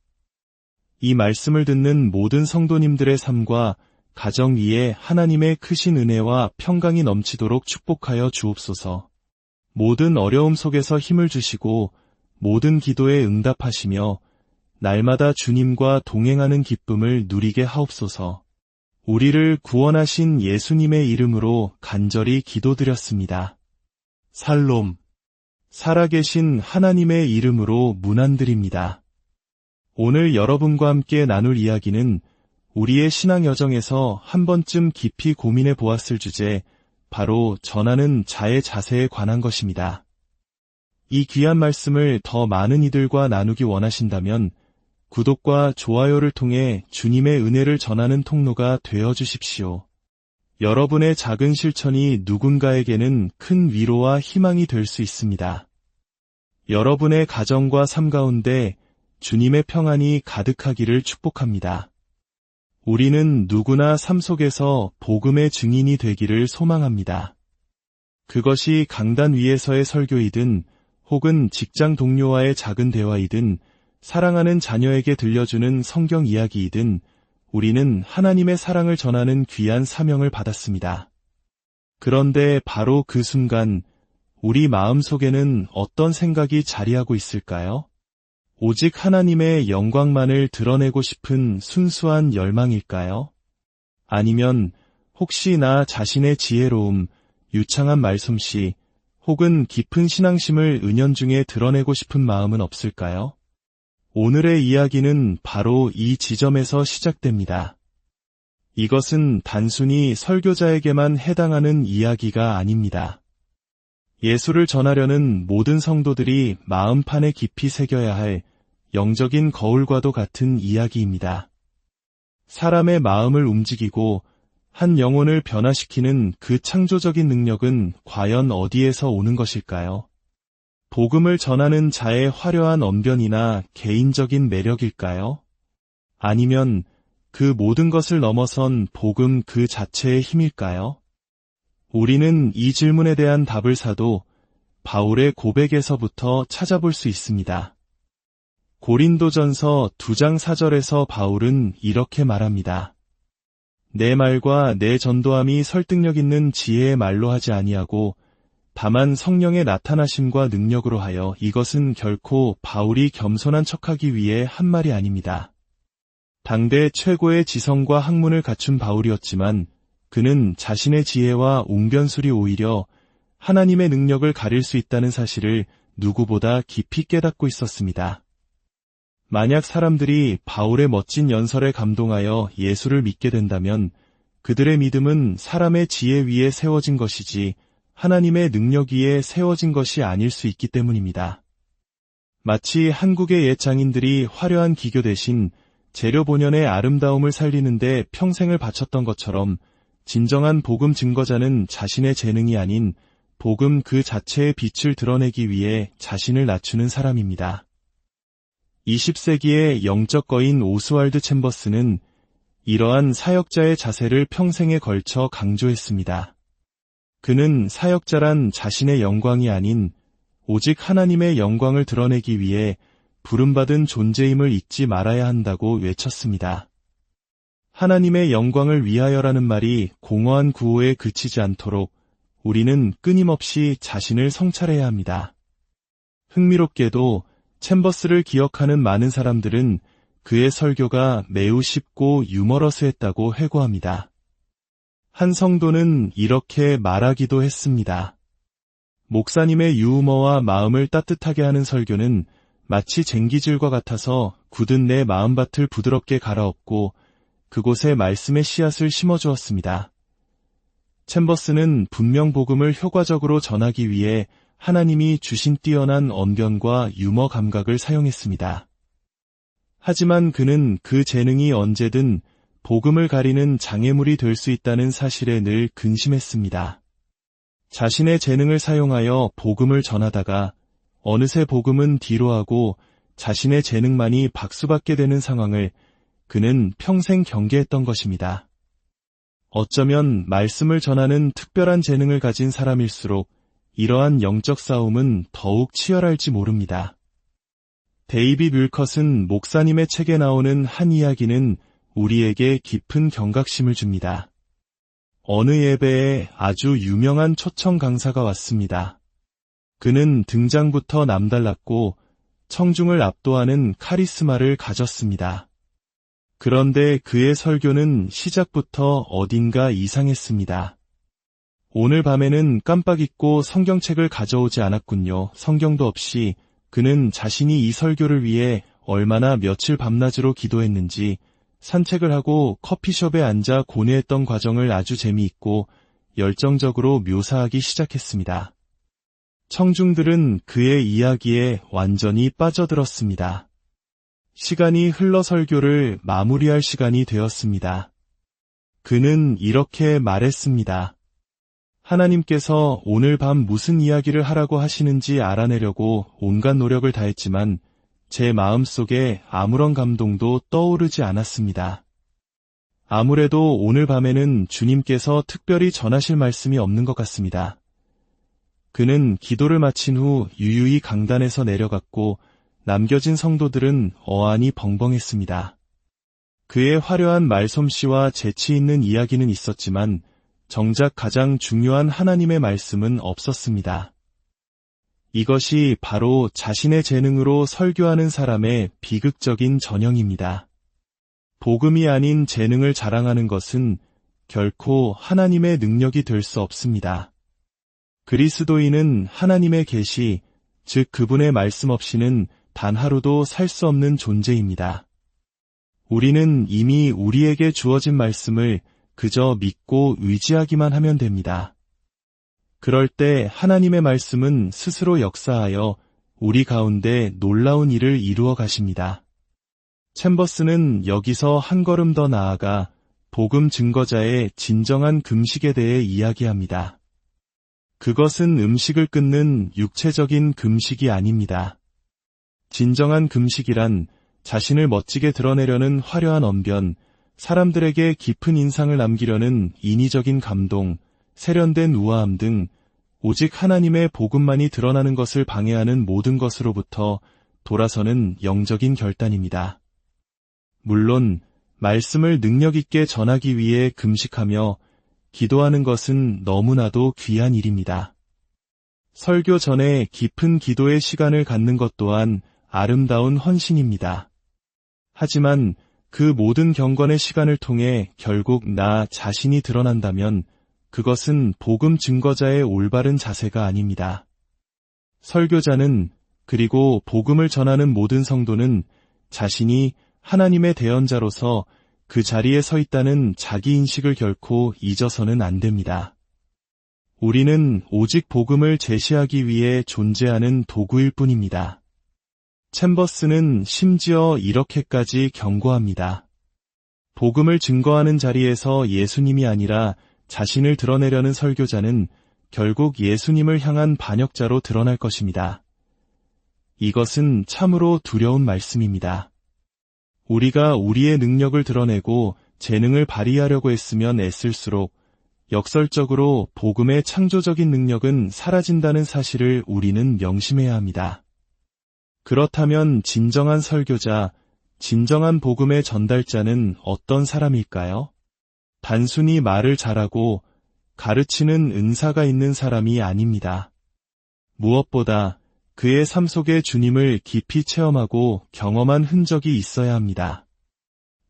이 말씀을 듣는 모든 성도님들의 삶과 가정 위에 하나님의 크신 은혜와 평강이 넘치도록 축복하여 주옵소서. 모든 어려움 속에서 힘을 주시고 모든 기도에 응답하시며 날마다 주님과 동행하는 기쁨을 누리게 하옵소서. 우리를 구원하신 예수님의 이름으로 간절히 기도드렸습니다. 살롬. 살아계신 하나님의 이름으로 문안드립니다. 오늘 여러분과 함께 나눌 이야기는 우리의 신앙 여정에서 한 번쯤 깊이 고민해 보았을 주제, 바로 전하는 자의 자세에 관한 것입니다. 이 귀한 말씀을 더 많은 이들과 나누기 원하신다면 구독과 좋아요를 통해 주님의 은혜를 전하는 통로가 되어 주십시오. 여러분의 작은 실천이 누군가에게는 큰 위로와 희망이 될 수 있습니다. 여러분의 가정과 삶 가운데 주님의 평안이 가득하기를 축복합니다. 우리는 누구나 삶 속에서 복음의 증인이 되기를 소망합니다. 그것이 강단 위에서의 설교이든 혹은 직장 동료와의 작은 대화이든 사랑하는 자녀에게 들려주는 성경 이야기이든 우리는 하나님의 사랑을 전하는 귀한 사명을 받았습니다. 그런데 바로 그 순간 우리 마음속에는 어떤 생각이 자리하고 있을까요? 오직 하나님의 영광만을 드러내고 싶은 순수한 열망일까요? 아니면 혹시 나 자신의 지혜로움, 유창한 말솜씨, 혹은 깊은 신앙심을 은연중에 드러내고 싶은 마음은 없을까요? 오늘의 이야기는 바로 이 지점에서 시작됩니다. 이것은 단순히 설교자에게만 해당하는 이야기가 아닙니다. 예수를 전하려는 모든 성도들이 마음판에 깊이 새겨야 할 영적인 거울과도 같은 이야기입니다. 사람의 마음을 움직이고 한 영혼을 변화시키는 그 창조적인 능력은 과연 어디에서 오는 것일까요? 복음을 전하는 자의 화려한 언변이나 개인적인 매력일까요? 아니면 그 모든 것을 넘어선 복음 그 자체의 힘일까요? 우리는 이 질문에 대한 답을 사도 바울의 고백에서부터 찾아볼 수 있습니다. 고린도전서 2장 4절에서 바울은 이렇게 말합니다. 내 말과 내 전도함이 설득력 있는 지혜의 말로 하지 아니하고 다만 성령의 나타나심과 능력으로 하여 이것은 결코 바울이 겸손한 척하기 위해 한 말이 아닙니다. 당대 최고의 지성과 학문을 갖춘 바울이었지만 그는 자신의 지혜와 웅변술이 오히려 하나님의 능력을 가릴 수 있다는 사실을 누구보다 깊이 깨닫고 있었습니다. 만약 사람들이 바울의 멋진 연설에 감동하여 예수를 믿게 된다면 그들의 믿음은 사람의 지혜 위에 세워진 것이지 하나님의 능력 위에 세워진 것이 아닐 수 있기 때문입니다. 마치 한국의 옛 장인들이 화려한 기교 대신 재료 본연의 아름다움을 살리는데 평생을 바쳤던 것처럼 진정한 복음 증거자는 자신의 재능이 아닌 복음 그 자체의 빛을 드러내기 위해 자신을 낮추는 사람입니다. 20세기의 영적 거인 오스왈드 챔버스는 이러한 사역자의 자세를 평생에 걸쳐 강조했습니다. 그는 사역자란 자신의 영광이 아닌 오직 하나님의 영광을 드러내기 위해 부름받은 존재임을 잊지 말아야 한다고 외쳤습니다. 하나님의 영광을 위하여라는 말이 공허한 구호에 그치지 않도록 우리는 끊임없이 자신을 성찰해야 합니다. 흥미롭게도 챔버스를 기억하는 많은 사람들은 그의 설교가 매우 쉽고 유머러스했다고 회고합니다. 한 성도는 이렇게 말하기도 했습니다. 목사님의 유머와 마음을 따뜻하게 하는 설교는 마치 쟁기질과 같아서 굳은 내 마음밭을 부드럽게 갈아엎고 그곳에 말씀의 씨앗을 심어주었습니다. 챔버스는 분명 복음을 효과적으로 전하기 위해 하나님이 주신 뛰어난 언변과 유머 감각을 사용했습니다. 하지만 그는 그 재능이 언제든 복음을 가리는 장애물이 될 수 있다는 사실에 늘 근심했습니다. 자신의 재능을 사용하여 복음을 전하다가 어느새 복음은 뒤로하고 자신의 재능만이 박수받게 되는 상황을 그는 평생 경계했던 것입니다. 어쩌면 말씀을 전하는 특별한 재능을 가진 사람일수록 이러한 영적 싸움은 더욱 치열할지 모릅니다. 데이비 뮬컷은 목사님의 책에 나오는 한 이야기는 우리에게 깊은 경각심을 줍니다. 어느 예배에 아주 유명한 초청 강사가 왔습니다. 그는 등장부터 남달랐고 청중을 압도하는 카리스마를 가졌습니다. 그런데 그의 설교는 시작부터 어딘가 이상했습니다. 오늘 밤에는 깜빡 잊고 성경책을 가져오지 않았군요. 성경도 없이 그는 자신이 이 설교를 위해 얼마나 며칠 밤낮으로 기도했는지 산책을 하고 커피숍에 앉아 고뇌했던 과정을 아주 재미있고 열정적으로 묘사하기 시작했습니다. 청중들은 그의 이야기에 완전히 빠져들었습니다. 시간이 흘러 설교를 마무리할 시간이 되었습니다. 그는 이렇게 말했습니다. 하나님께서 오늘 밤 무슨 이야기를 하라고 하시는지 알아내려고 온갖 노력을 다했지만 제 마음속에 아무런 감동도 떠오르지 않았습니다. 아무래도 오늘 밤에는 주님께서 특별히 전하실 말씀이 없는 것 같습니다. 그는 기도를 마친 후 유유히 강단에서 내려갔고 남겨진 성도들은 어안이 벙벙했습니다. 그의 화려한 말솜씨와 재치 있는 이야기는 있었지만 정작 가장 중요한 하나님의 말씀은 없었습니다. 이것이 바로 자신의 재능으로 설교하는 사람의 비극적인 전형입니다. 복음이 아닌 재능을 자랑하는 것은 결코 하나님의 능력이 될 수 없습니다. 그리스도인은 하나님의 계시, 즉 그분의 말씀 없이는 단 하루도 살 수 없는 존재입니다. 우리는 이미 우리에게 주어진 말씀을 그저 믿고 의지하기만 하면 됩니다. 그럴 때 하나님의 말씀은 스스로 역사하여 우리 가운데 놀라운 일을 이루어 가십니다. 챔버스는 여기서 한 걸음 더 나아가 복음 증거자의 진정한 금식에 대해 이야기합니다. 그것은 음식을 끊는 육체적인 금식이 아닙니다. 진정한 금식이란 자신을 멋지게 드러내려는 화려한 언변, 사람들에게 깊은 인상을 남기려는 인위적인 감동, 세련된 우아함 등 오직 하나님의 복음만이 드러나는 것을 방해하는 모든 것으로부터 돌아서는 영적인 결단입니다. 물론 말씀을 능력 있게 전하기 위해 금식하며 기도하는 것은 너무나도 귀한 일입니다. 설교 전에 깊은 기도의 시간을 갖는 것 또한 아름다운 헌신입니다. 하지만 그 모든 경건의 시간을 통해 결국 나 자신이 드러난다면 그것은 복음 증거자의 올바른 자세가 아닙니다. 설교자는 그리고 복음을 전하는 모든 성도는 자신이 하나님의 대언자로서 그 자리에 서 있다는 자기인식을 결코 잊어서는 안 됩니다. 우리는 오직 복음을 제시하기 위해 존재하는 도구일 뿐입니다. 챔버스는 심지어 이렇게까지 경고합니다. 복음을 증거하는 자리에서 예수님이 아니라 자신을 드러내려는 설교자는 결국 예수님을 향한 반역자로 드러날 것입니다. 이것은 참으로 두려운 말씀입니다. 우리가 우리의 능력을 드러내고 재능을 발휘하려고 했으면 애쓸수록 역설적으로 복음의 창조적인 능력은 사라진다는 사실을 우리는 명심해야 합니다. 그렇다면 진정한 설교자, 진정한 복음의 전달자는 어떤 사람일까요? 단순히 말을 잘하고 가르치는 은사가 있는 사람이 아닙니다. 무엇보다 그의 삶 속에 주님을 깊이 체험하고 경험한 흔적이 있어야 합니다.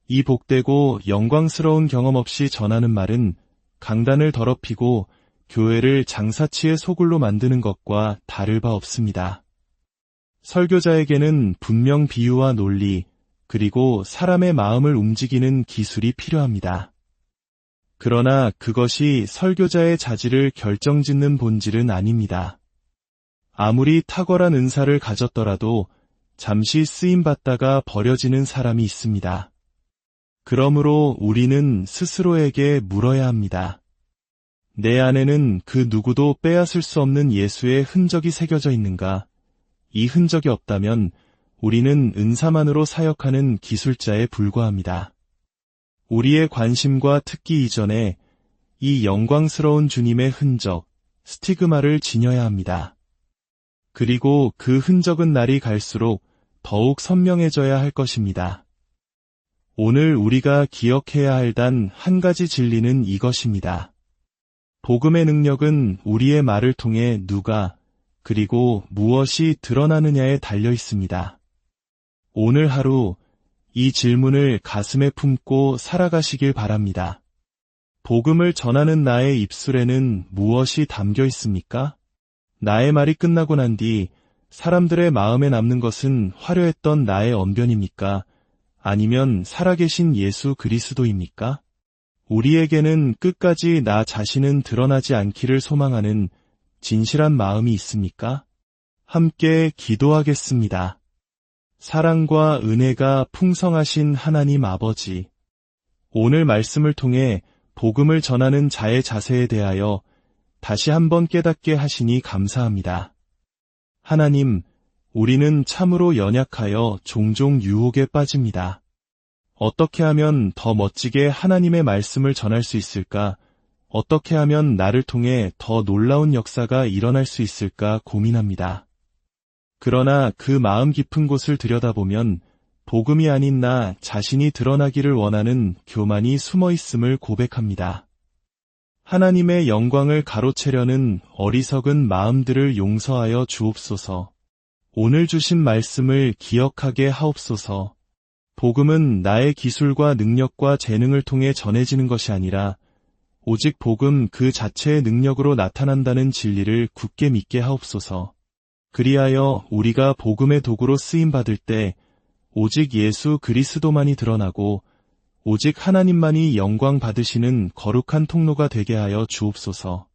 이 복되고 영광스러운 경험 없이 전하는 말은 강단을 더럽히고 교회를 장사치의 소굴로 만드는 것과 다를 바 없습니다. 설교자에게는 분명 비유와 논리, 그리고 사람의 마음을 움직이는 기술이 필요합니다. 그러나 그것이 설교자의 자질을 결정짓는 본질은 아닙니다. 아무리 탁월한 은사를 가졌더라도 잠시 쓰임받다가 버려지는 사람이 있습니다. 그러므로 우리는 스스로에게 물어야 합니다. 내 안에는 그 누구도 빼앗을 수 없는 예수의 흔적이 새겨져 있는가? 이 흔적이 없다면 우리는 은사만으로 사역하는 기술자에 불과합니다. 우리의 관심과 특기 이전에 이 영광스러운 주님의 흔적, 스티그마를 지녀야 합니다. 그리고 그 흔적은 날이 갈수록 더욱 선명해져야 할 것입니다. 오늘 우리가 기억해야 할 단 한 가지 진리는 이것입니다. 복음의 능력은 우리의 말을 통해 누가 그리고 무엇이 드러나느냐에 달려 있습니다. 오늘 하루 이 질문을 가슴에 품고 살아가시길 바랍니다. 복음을 전하는 나의 입술에는 무엇이 담겨 있습니까? 나의 말이 끝나고 난 뒤 사람들의 마음에 남는 것은 화려했던 나의 언변입니까? 아니면 살아계신 예수 그리스도입니까? 우리에게는 끝까지 나 자신은 드러나지 않기를 소망하는 진실한 마음이 있습니까? 함께 기도하겠습니다. 사랑과 은혜가 풍성하신 하나님 아버지, 오늘 말씀을 통해 복음을 전하는 자의 자세에 대하여 다시 한번 깨닫게 하시니 감사합니다. 하나님, 우리는 참으로 연약하여 종종 유혹에 빠집니다. 어떻게 하면 더 멋지게 하나님의 말씀을 전할 수 있을까? 어떻게 하면 나를 통해 더 놀라운 역사가 일어날 수 있을까 고민합니다. 그러나 그 마음 깊은 곳을 들여다보면 복음이 아닌 나 자신이 드러나기를 원하는 교만이 숨어 있음을 고백합니다. 하나님의 영광을 가로채려는 어리석은 마음들을 용서하여 주옵소서. 오늘 주신 말씀을 기억하게 하옵소서. 복음은 나의 기술과 능력과 재능을 통해 전해지는 것이 아니라 오직 복음 그 자체의 능력으로 나타난다는 진리를 굳게 믿게 하옵소서. 그리하여 우리가 복음의 도구로 쓰임받을 때 오직 예수 그리스도만이 드러나고 오직 하나님만이 영광 받으시는 거룩한 통로가 되게 하여 주옵소서.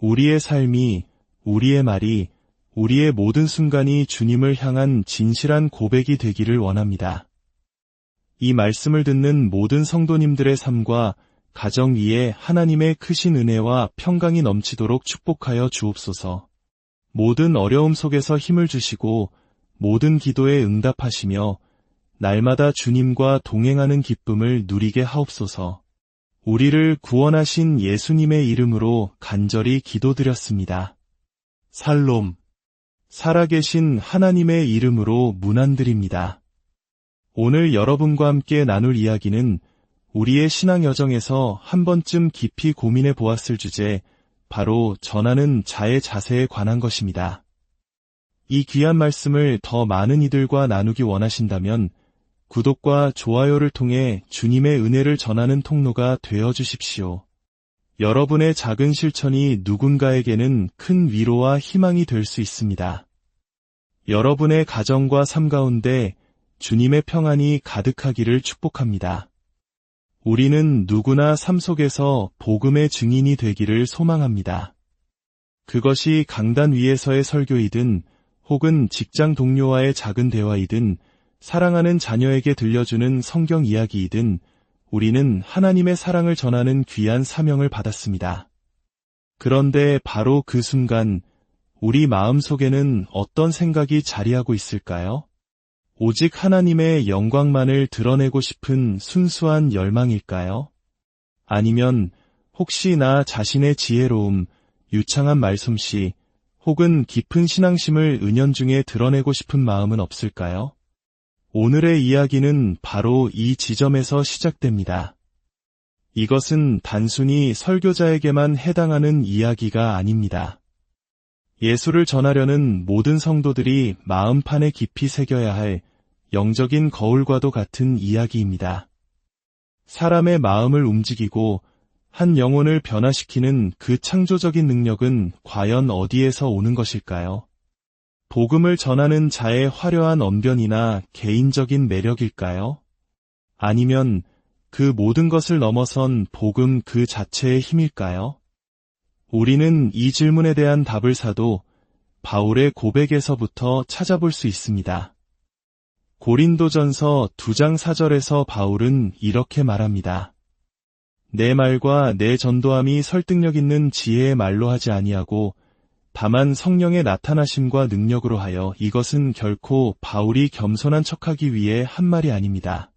우리의 삶이, 우리의 말이, 우리의 모든 순간이 주님을 향한 진실한 고백이 되기를 원합니다. 이 말씀을 듣는 모든 성도님들의 삶과 가정 위에 하나님의 크신 은혜와 평강이 넘치도록 축복하여 주옵소서. 모든 어려움 속에서 힘을 주시고 모든 기도에 응답하시며 날마다 주님과 동행하는 기쁨을 누리게 하옵소서. 우리를 구원하신 예수님의 이름으로 간절히 기도드렸습니다. 살롬. 살아계신 하나님의 이름으로 문안드립니다. 오늘 여러분과 함께 나눌 이야기는 우리의 신앙 여정에서 한 번쯤 깊이 고민해 보았을 주제, 바로 전하는 자의 자세에 관한 것입니다. 이 귀한 말씀을 더 많은 이들과 나누기 원하신다면 구독과 좋아요를 통해 주님의 은혜를 전하는 통로가 되어 주십시오. 여러분의 작은 실천이 누군가에게는 큰 위로와 희망이 될 수 있습니다. 여러분의 가정과 삶 가운데 주님의 평안이 가득하기를 축복합니다. 우리는 누구나 삶 속에서 복음의 증인이 되기를 소망합니다. 그것이 강단 위에서의 설교이든 혹은 직장 동료와의 작은 대화이든 사랑하는 자녀에게 들려주는 성경 이야기이든 우리는 하나님의 사랑을 전하는 귀한 사명을 받았습니다. 그런데 바로 그 순간 우리 마음속에는 어떤 생각이 자리하고 있을까요? 오직 하나님의 영광만을 드러내고 싶은 순수한 열망일까요? 아니면 혹시 나 자신의 지혜로움, 유창한 말솜씨, 혹은 깊은 신앙심을 은연중에 드러내고 싶은 마음은 없을까요? 오늘의 이야기는 바로 이 지점에서 시작됩니다. 이것은 단순히 설교자에게만 해당하는 이야기가 아닙니다. 예수를 전하려는 모든 성도들이 마음판에 깊이 새겨야 할 영적인 거울과도 같은 이야기입니다. 사람의 마음을 움직이고 한 영혼을 변화시키는 그 창조적인 능력은 과연 어디에서 오는 것일까요? 복음을 전하는 자의 화려한 언변이나 개인적인 매력일까요? 아니면 그 모든 것을 넘어선 복음 그 자체의 힘일까요? 우리는 이 질문에 대한 답을 사도 바울의 고백에서부터 찾아볼 수 있습니다. 고린도전서 2장 4절에서 바울은 이렇게 말합니다. 내 말과 내 전도함이 설득력 있는 지혜의 말로 하지 아니하고 다만 성령의 나타나심과 능력으로 하여, 이것은 결코 바울이 겸손한 척하기 위해 한 말이 아닙니다.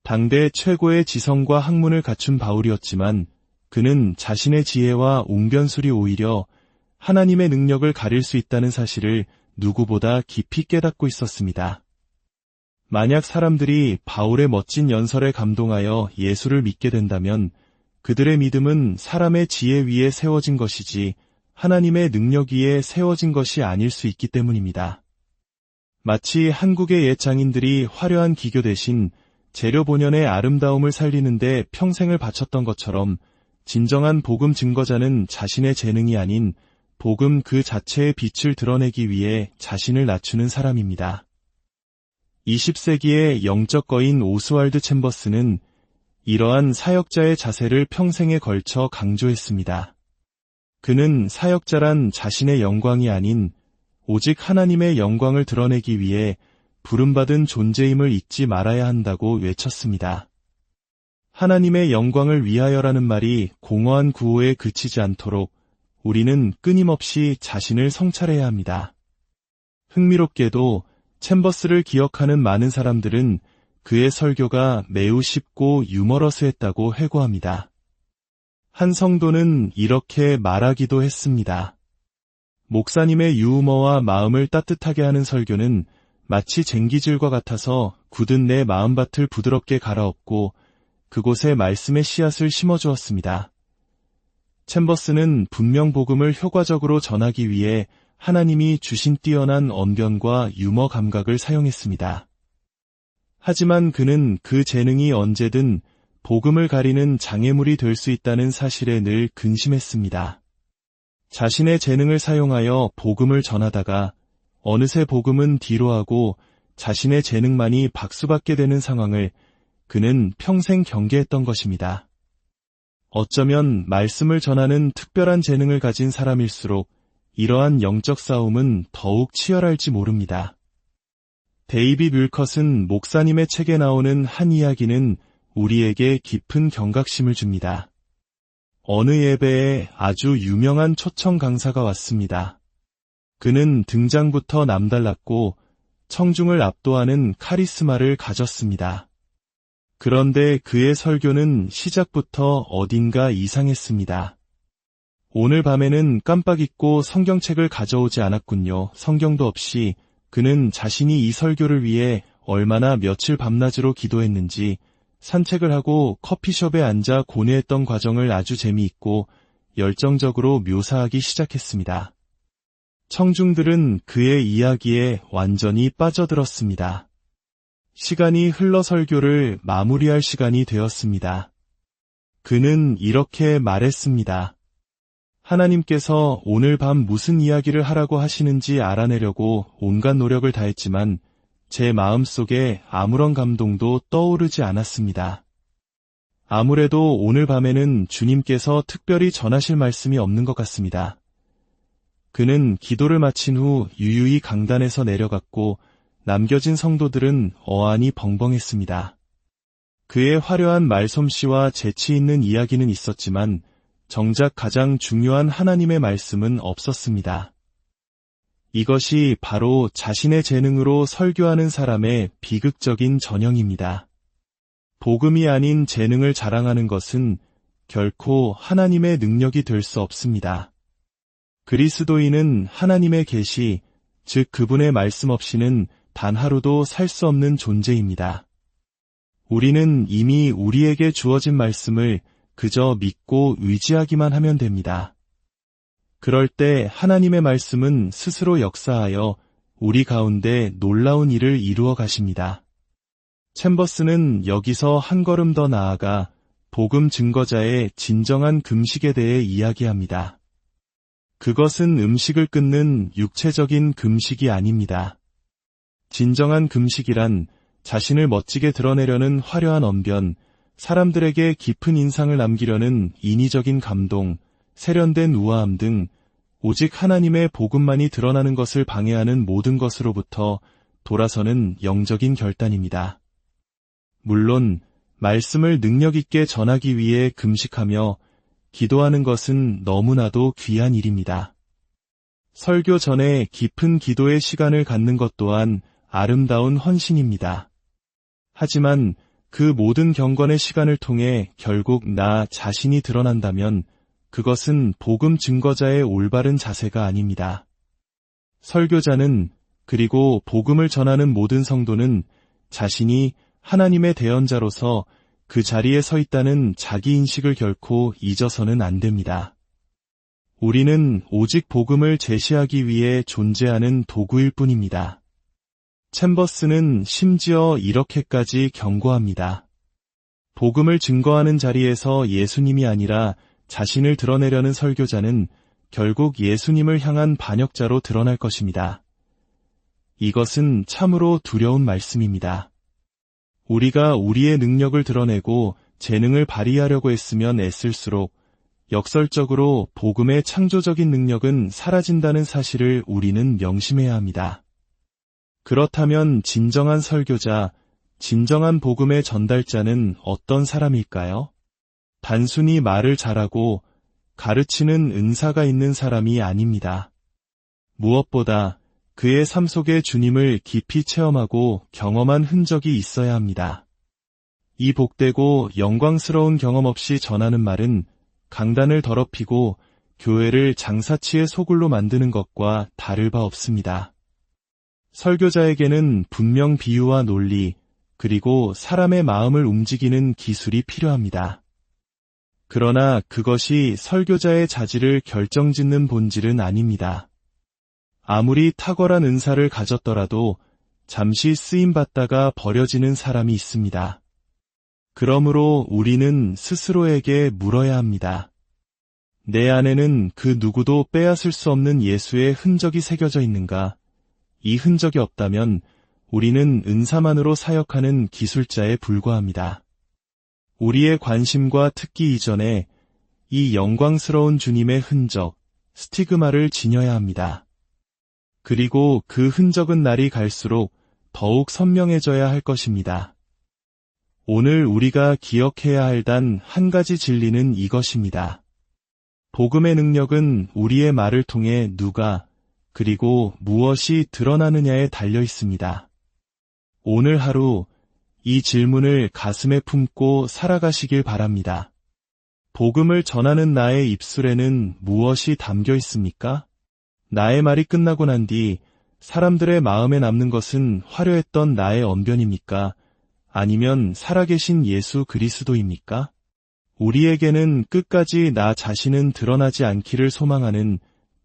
당대 최고의 지성과 학문을 갖춘 바울이었지만 그는 자신의 지혜와 웅변술이 오히려 하나님의 능력을 가릴 수 있다는 사실을 누구보다 깊이 깨닫고 있었습니다. 만약 사람들이 바울의 멋진 연설에 감동하여 예수를 믿게 된다면 그들의 믿음은 사람의 지혜 위에 세워진 것이지 하나님의 능력 위에 세워진 것이 아닐 수 있기 때문입니다. 마치 한국의 옛 장인들이 화려한 기교 대신 재료 본연의 아름다움을 살리는데 평생을 바쳤던 것처럼 진정한 복음 증거자는 자신의 재능이 아닌 복음 그 자체의 빛을 드러내기 위해 자신을 낮추는 사람입니다. 20세기의 영적 거인 오스왈드 챔버스는 이러한 사역자의 자세를 평생에 걸쳐 강조했습니다. 그는 사역자란 자신의 영광이 아닌 오직 하나님의 영광을 드러내기 위해 부름받은 존재임을 잊지 말아야 한다고 외쳤습니다. 하나님의 영광을 위하여라는 말이 공허한 구호에 그치지 않도록 우리는 끊임없이 자신을 성찰해야 합니다. 흥미롭게도 챔버스를 기억하는 많은 사람들은 그의 설교가 매우 쉽고 유머러스했다고 회고합니다. 한 성도는 이렇게 말하기도 했습니다. 목사님의 유머와 마음을 따뜻하게 하는 설교는 마치 쟁기질과 같아서 굳은 내 마음밭을 부드럽게 갈아엎고 그곳에 말씀의 씨앗을 심어주었습니다. 챔버스는 분명 복음을 효과적으로 전하기 위해 하나님이 주신 뛰어난 언변과 유머 감각을 사용했습니다. 하지만 그는 그 재능이 언제든 복음을 가리는 장애물이 될 수 있다는 사실에 늘 근심했습니다. 자신의 재능을 사용하여 복음을 전하다가 어느새 복음은 뒤로하고 자신의 재능만이 박수받게 되는 상황을 그는 평생 경계했던 것입니다. 어쩌면 말씀을 전하는 특별한 재능을 가진 사람일수록 이러한 영적 싸움은 더욱 치열할지 모릅니다. 데이빗 윌컷은 목사님의 책에 나오는 한 이야기는 우리에게 깊은 경각심을 줍니다. 어느 예배에 아주 유명한 초청 강사가 왔습니다. 그는 등장부터 남달랐고 청중을 압도하는 카리스마를 가졌습니다. 그런데 그의 설교는 시작부터 어딘가 이상했습니다. 오늘 밤에는 깜빡 잊고 성경책을 가져오지 않았군요. 성경도 없이 그는 자신이 이 설교를 위해 얼마나 며칠 밤낮으로 기도했는지 산책을 하고 커피숍에 앉아 고뇌했던 과정을 아주 재미있고 열정적으로 묘사하기 시작했습니다. 청중들은 그의 이야기에 완전히 빠져들었습니다. 시간이 흘러 설교를 마무리할 시간이 되었습니다. 그는 이렇게 말했습니다. 하나님께서 오늘 밤 무슨 이야기를 하라고 하시는지 알아내려고 온갖 노력을 다했지만 제 마음속에 아무런 감동도 떠오르지 않았습니다. 아무래도 오늘 밤에는 주님께서 특별히 전하실 말씀이 없는 것 같습니다. 그는 기도를 마친 후 유유히 강단에서 내려갔고 남겨진 성도들은 어안이 벙벙했습니다. 그의 화려한 말솜씨와 재치 있는 이야기는 있었지만 정작 가장 중요한 하나님의 말씀은 없었습니다. 이것이 바로 자신의 재능으로 설교하는 사람의 비극적인 전형입니다. 복음이 아닌 재능을 자랑하는 것은 결코 하나님의 능력이 될 수 없습니다. 그리스도인은 하나님의 계시, 즉 그분의 말씀 없이는 단 하루도 살 수 없는 존재입니다. 우리는 이미 우리에게 주어진 말씀을 그저 믿고 의지하기만 하면 됩니다. 그럴 때 하나님의 말씀은 스스로 역사하여 우리 가운데 놀라운 일을 이루어 가십니다. 챔버스는 여기서 한 걸음 더 나아가 복음 증거자의 진정한 금식에 대해 이야기합니다. 그것은 음식을 끊는 육체적인 금식이 아닙니다. 진정한 금식이란 자신을 멋지게 드러내려는 화려한 언변, 사람들에게 깊은 인상을 남기려는 인위적인 감동, 세련된 우아함 등 오직 하나님의 복음만이 드러나는 것을 방해하는 모든 것으로부터 돌아서는 영적인 결단입니다. 물론 말씀을 능력 있게 전하기 위해 금식하며 기도하는 것은 너무나도 귀한 일입니다. 설교 전에 깊은 기도의 시간을 갖는 것 또한 아름다운 헌신입니다. 하지만 그 모든 경건의 시간을 통해 결국 나 자신이 드러난다면 그것은 복음 증거자의 올바른 자세가 아닙니다. 설교자는 그리고 복음을 전하는 모든 성도는 자신이 하나님의 대언자로서 그 자리에 서 있다는 자기인식을 결코 잊어서는 안 됩니다. 우리는 오직 복음을 제시하기 위해 존재하는 도구일 뿐입니다. 챔버스는 심지어 이렇게까지 경고합니다. 복음을 증거하는 자리에서 예수님이 아니라 자신을 드러내려는 설교자는 결국 예수님을 향한 반역자로 드러날 것입니다. 이것은 참으로 두려운 말씀입니다. 우리가 우리의 능력을 드러내고 재능을 발휘하려고 했으면 애쓸수록 역설적으로 복음의 창조적인 능력은 사라진다는 사실을 우리는 명심해야 합니다. 그렇다면 진정한 설교자, 진정한 복음의 전달자는 어떤 사람일까요? 단순히 말을 잘하고 가르치는 은사가 있는 사람이 아닙니다. 무엇보다 그의 삶 속에 주님을 깊이 체험하고 경험한 흔적이 있어야 합니다. 이 복되고 영광스러운 경험 없이 전하는 말은 강단을 더럽히고 교회를 장사치의 소굴로 만드는 것과 다를 바 없습니다. 설교자에게는 분명 비유와 논리, 그리고 사람의 마음을 움직이는 기술이 필요합니다. 그러나 그것이 설교자의 자질을 결정짓는 본질은 아닙니다. 아무리 탁월한 은사를 가졌더라도 잠시 쓰임받다가 버려지는 사람이 있습니다. 그러므로 우리는 스스로에게 물어야 합니다. 내 안에는 그 누구도 빼앗을 수 없는 예수의 흔적이 새겨져 있는가? 이 흔적이 없다면 우리는 은사만으로 사역하는 기술자에 불과합니다. 우리의 관심과 특기 이전에 이 영광스러운 주님의 흔적, 스티그마를 지녀야 합니다. 그리고 그 흔적은 날이 갈수록 더욱 선명해져야 할 것입니다. 오늘 우리가 기억해야 할 단 한 가지 진리는 이것입니다. 복음의 능력은 우리의 말을 통해 누가, 그리고 무엇이 드러나느냐에 달려 있습니다. 오늘 하루 이 질문을 가슴에 품고 살아가시길 바랍니다. 복음을 전하는 나의 입술에는 무엇이 담겨 있습니까? 나의 말이 끝나고 난 뒤 사람들의 마음에 남는 것은 화려했던 나의 언변입니까? 아니면 살아계신 예수 그리스도입니까? 우리에게는 끝까지 나 자신은 드러나지 않기를 소망하는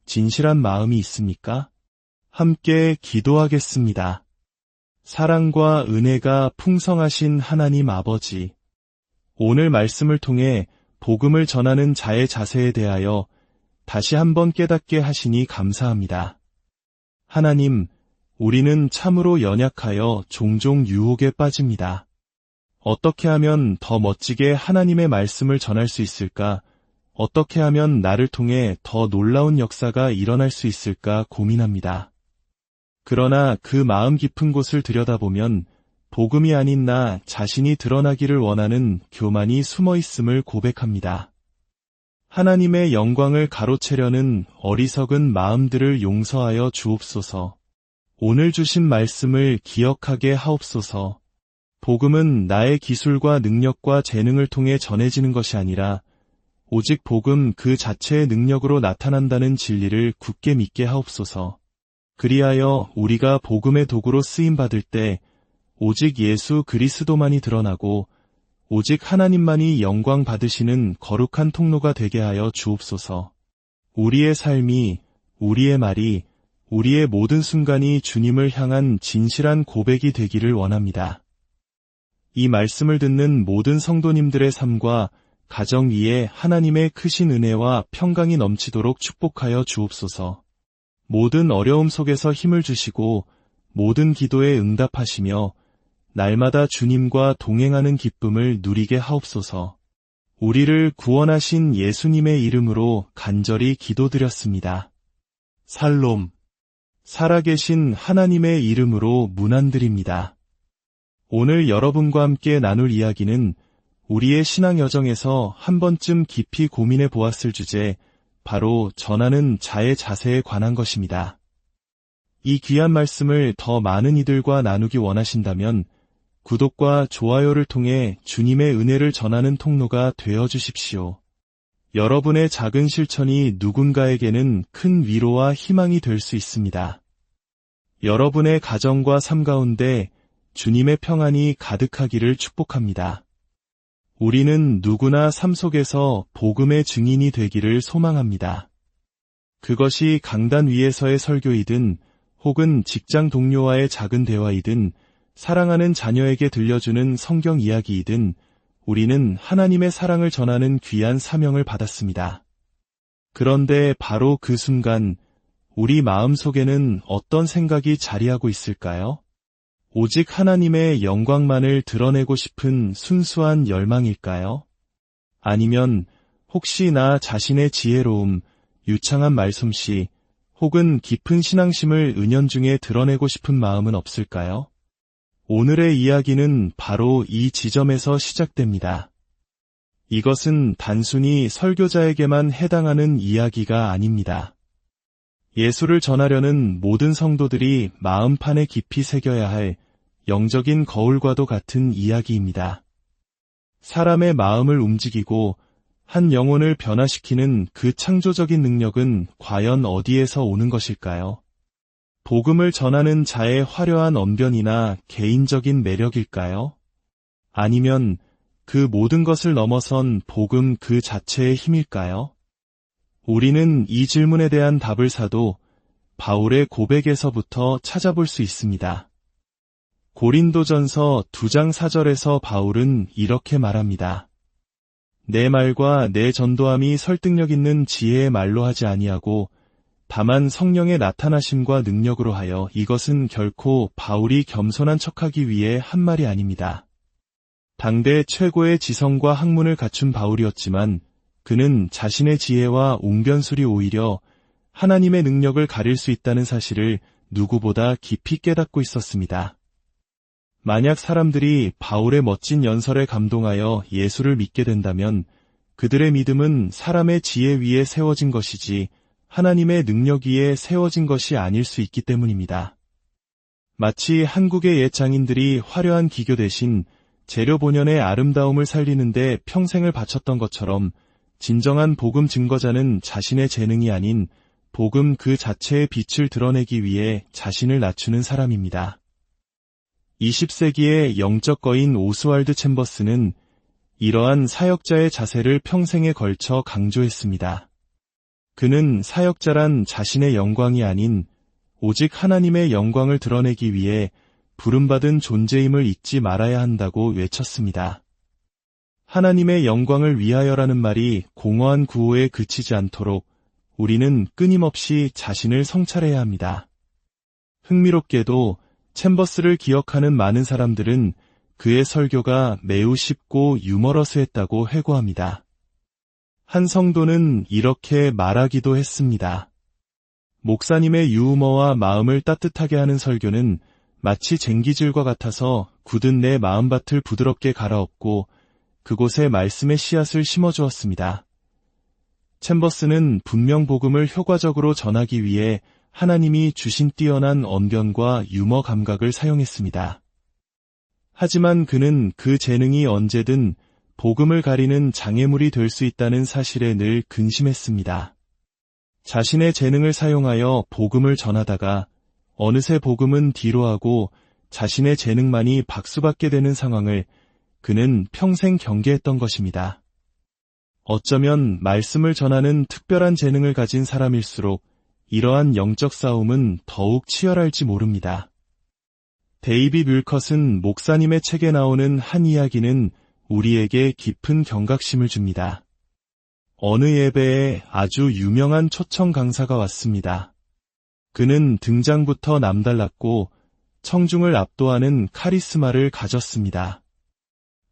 진실한 마음이 있습니까? 함께 기도하겠습니다. 사랑과 은혜가 풍성하신 하나님 아버지, 오늘 말씀을 통해 복음을 전하는 자의 자세에 대하여 다시 한번 깨닫게 하시니 감사합니다. 하나님, 우리는 참으로 연약하여 종종 유혹에 빠집니다. 어떻게 하면 더 멋지게 하나님의 말씀을 전할 수 있을까? 어떻게 하면 나를 통해 더 놀라운 역사가 일어날 수 있을까 고민합니다. 그러나 그 마음 깊은 곳을 들여다보면 복음이 아닌 나 자신이 드러나기를 원하는 교만이 숨어 있음을 고백합니다. 하나님의 영광을 가로채려는 어리석은 마음들을 용서하여 주옵소서. 오늘 주신 말씀을 기억하게 하옵소서. 복음은 나의 기술과 능력과 재능을 통해 전해지는 것이 아니라 오직 복음 그 자체의 능력으로 나타난다는 진리를 굳게 믿게 하옵소서. 그리하여 우리가 복음의 도구로 쓰임받을 때 오직 예수 그리스도만이 드러나고 오직 하나님만이 영광 받으시는 거룩한 통로가 되게 하여 주옵소서. 우리의 삶이, 우리의 말이, 우리의 모든 순간이 주님을 향한 진실한 고백이 되기를 원합니다. 이 말씀을 듣는 모든 성도님들의 삶과 가정 위에 하나님의 크신 은혜와 평강이 넘치도록 축복하여 주옵소서. 모든 어려움 속에서 힘을 주시고 모든 기도에 응답하시며 날마다 주님과 동행하는 기쁨을 누리게 하옵소서. 우리를 구원하신 예수님의 이름으로 간절히 기도드렸습니다. 살롬. 살아계신 하나님의 이름으로 문안드립니다. 오늘 여러분과 함께 나눌 이야기는 우리의 신앙 여정에서 한 번쯤 깊이 고민해 보았을 주제, 바로 전하는 자의 자세에 관한 것입니다. 이 귀한 말씀을 더 많은 이들과 나누기 원하신다면 구독과 좋아요를 통해 주님의 은혜를 전하는 통로가 되어 주십시오. 여러분의 작은 실천이 누군가에게는 큰 위로와 희망이 될 수 있습니다. 여러분의 가정과 삶 가운데 주님의 평안이 가득하기를 축복합니다. 우리는 누구나 삶 속에서 복음의 증인이 되기를 소망합니다. 그것이 강단 위에서의 설교이든 혹은 직장 동료와의 작은 대화이든 사랑하는 자녀에게 들려주는 성경 이야기이든 우리는 하나님의 사랑을 전하는 귀한 사명을 받았습니다. 그런데 바로 그 순간 우리 마음속에는 어떤 생각이 자리하고 있을까요? 오직 하나님의 영광만을 드러내고 싶은 순수한 열망일까요? 아니면 혹시 나 자신의 지혜로움, 유창한 말솜씨, 혹은 깊은 신앙심을 은연중에 드러내고 싶은 마음은 없을까요? 오늘의 이야기는 바로 이 지점에서 시작됩니다. 이것은 단순히 설교자에게만 해당하는 이야기가 아닙니다. 예수를 전하려는 모든 성도들이 마음판에 깊이 새겨야 할 영적인 거울과도 같은 이야기입니다. 사람의 마음을 움직이고 한 영혼을 변화시키는 그 창조적인 능력은 과연 어디에서 오는 것일까요? 복음을 전하는 자의 화려한 언변이나 개인적인 매력일까요? 아니면 그 모든 것을 넘어선 복음 그 자체의 힘일까요? 우리는 이 질문에 대한 답을 사도 바울의 고백에서부터 찾아볼 수 있습니다. 고린도전서 2장 4절에서 바울은 이렇게 말합니다. 내 말과 내 전도함이 설득력 있는 지혜의 말로 하지 아니하고 다만 성령의 나타나심과 능력으로 하여, 이것은 결코 바울이 겸손한 척하기 위해 한 말이 아닙니다. 당대 최고의 지성과 학문을 갖춘 바울이었지만 그는 자신의 지혜와 웅변술이 오히려 하나님의 능력을 가릴 수 있다는 사실을 누구보다 깊이 깨닫고 있었습니다. 만약 사람들이 바울의 멋진 연설에 감동하여 예수를 믿게 된다면 그들의 믿음은 사람의 지혜 위에 세워진 것이지 하나님의 능력 위에 세워진 것이 아닐 수 있기 때문입니다. 마치 한국의 옛 장인들이 화려한 기교 대신 재료 본연의 아름다움을 살리는데 평생을 바쳤던 것처럼, 진정한 복음 증거자는 자신의 재능이 아닌 복음 그 자체의 빛을 드러내기 위해 자신을 낮추는 사람입니다. 20세기의 영적 거인 오스왈드 챔버스는 이러한 사역자의 자세를 평생에 걸쳐 강조했습니다. 그는 사역자란 자신의 영광이 아닌 오직 하나님의 영광을 드러내기 위해 부름받은 존재임을 잊지 말아야 한다고 외쳤습니다. 하나님의 영광을 위하여라는 말이 공허한 구호에 그치지 않도록 우리는 끊임없이 자신을 성찰해야 합니다. 흥미롭게도 챔버스를 기억하는 많은 사람들은 그의 설교가 매우 쉽고 유머러스했다고 회고합니다. 한 성도는 이렇게 말하기도 했습니다. 목사님의 유머와 마음을 따뜻하게 하는 설교는 마치 쟁기질과 같아서 굳은 내 마음밭을 부드럽게 갈아엎고 그곳에 말씀의 씨앗을 심어주었습니다. 챔버스는 분명 복음을 효과적으로 전하기 위해 하나님이 주신 뛰어난 언변과 유머 감각을 사용했습니다. 하지만 그는 그 재능이 언제든 복음을 가리는 장애물이 될 수 있다는 사실에 늘 근심했습니다. 자신의 재능을 사용하여 복음을 전하다가 어느새 복음은 뒤로하고 자신의 재능만이 박수받게 되는 상황을 그는 평생 경계했던 것입니다. 어쩌면 말씀을 전하는 특별한 재능을 가진 사람일수록 이러한 영적 싸움은 더욱 치열할지 모릅니다. 데이비 뮬컷은 목사님의 책에 나오는 한 이야기는 우리에게 깊은 경각심을 줍니다. 어느 예배에 아주 유명한 초청 강사가 왔습니다. 그는 등장부터 남달랐고 청중을 압도하는 카리스마를 가졌습니다.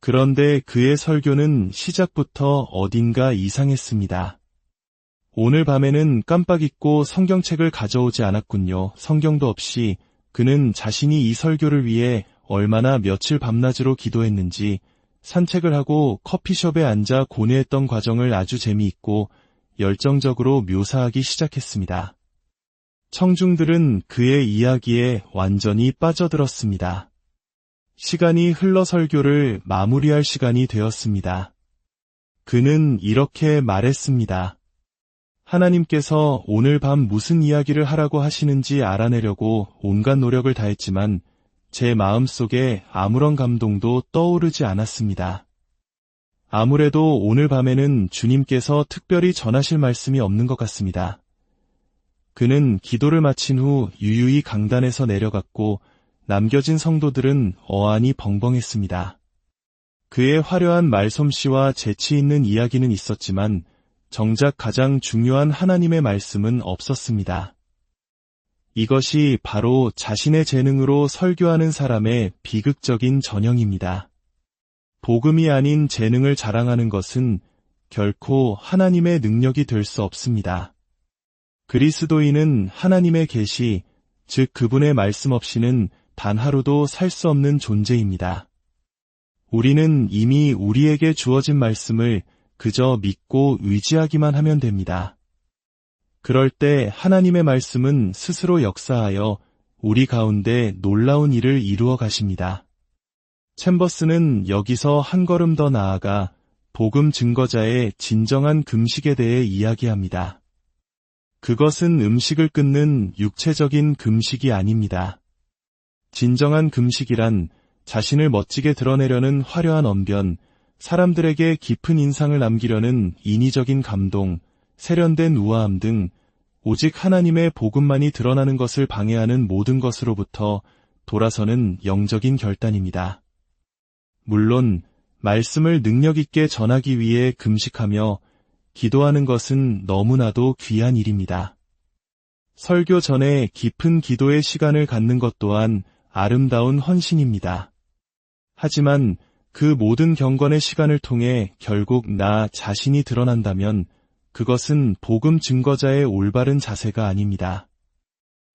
그런데 그의 설교는 시작부터 어딘가 이상했습니다. 오늘 밤에는 깜빡 잊고 성경책을 가져오지 않았군요. 성경도 없이 그는 자신이 이 설교를 위해 얼마나 며칠 밤낮으로 기도했는지, 산책을 하고 커피숍에 앉아 고뇌했던 과정을 아주 재미있고 열정적으로 묘사하기 시작했습니다. 청중들은 그의 이야기에 완전히 빠져들었습니다. 시간이 흘러 설교를 마무리할 시간이 되었습니다. 그는 이렇게 말했습니다. 하나님께서 오늘 밤 무슨 이야기를 하라고 하시는지 알아내려고 온갖 노력을 다했지만 제 마음속에 아무런 감동도 떠오르지 않았습니다. 아무래도 오늘 밤에는 주님께서 특별히 전하실 말씀이 없는 것 같습니다. 그는 기도를 마친 후 유유히 강단에서 내려갔고 남겨진 성도들은 어안이 벙벙했습니다. 그의 화려한 말솜씨와 재치 있는 이야기는 있었지만 정작 가장 중요한 하나님의 말씀은 없었습니다. 이것이 바로 자신의 재능으로 설교하는 사람의 비극적인 전형입니다. 복음이 아닌 재능을 자랑하는 것은 결코 하나님의 능력이 될 수 없습니다. 그리스도인은 하나님의 계시, 즉 그분의 말씀 없이는 단 하루도 살 수 없는 존재입니다. 우리는 이미 우리에게 주어진 말씀을 그저 믿고 의지하기만 하면 됩니다. 그럴 때 하나님의 말씀은 스스로 역사하여 우리 가운데 놀라운 일을 이루어 가십니다. 챔버스는 여기서 한 걸음 더 나아가 복음 증거자의 진정한 금식에 대해 이야기합니다. 그것은 음식을 끊는 육체적인 금식이 아닙니다. 진정한 금식이란 자신을 멋지게 드러내려는 화려한 언변, 사람들에게 깊은 인상을 남기려는 인위적인 감동, 세련된 우아함 등 오직 하나님의 복음만이 드러나는 것을 방해하는 모든 것으로부터 돌아서는 영적인 결단입니다. 물론 말씀을 능력 있게 전하기 위해 금식하며 기도하는 것은 너무나도 귀한 일입니다. 설교 전에 깊은 기도의 시간을 갖는 것 또한 아름다운 헌신입니다. 하지만 그 모든 경건의 시간을 통해 결국 나 자신이 드러난다면 그것은 복음 증거자의 올바른 자세가 아닙니다.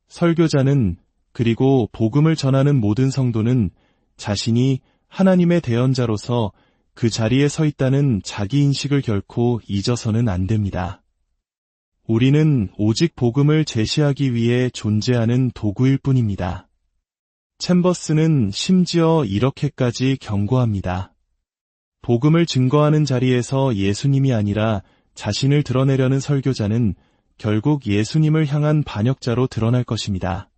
설교자는, 그리고 복음을 전하는 모든 성도는 자신이 하나님의 대언자로서 그 자리에 서 있다는 자기인식을 결코 잊어서는 안 됩니다. 우리는 오직 복음을 제시하기 위해 존재하는 도구일 뿐입니다. 챔버스는 심지어 이렇게까지 경고합니다. 복음을 증거하는 자리에서 예수님이 아니라 자신을 드러내려는 설교자는 결국 예수님을 향한 반역자로 드러날 것입니다.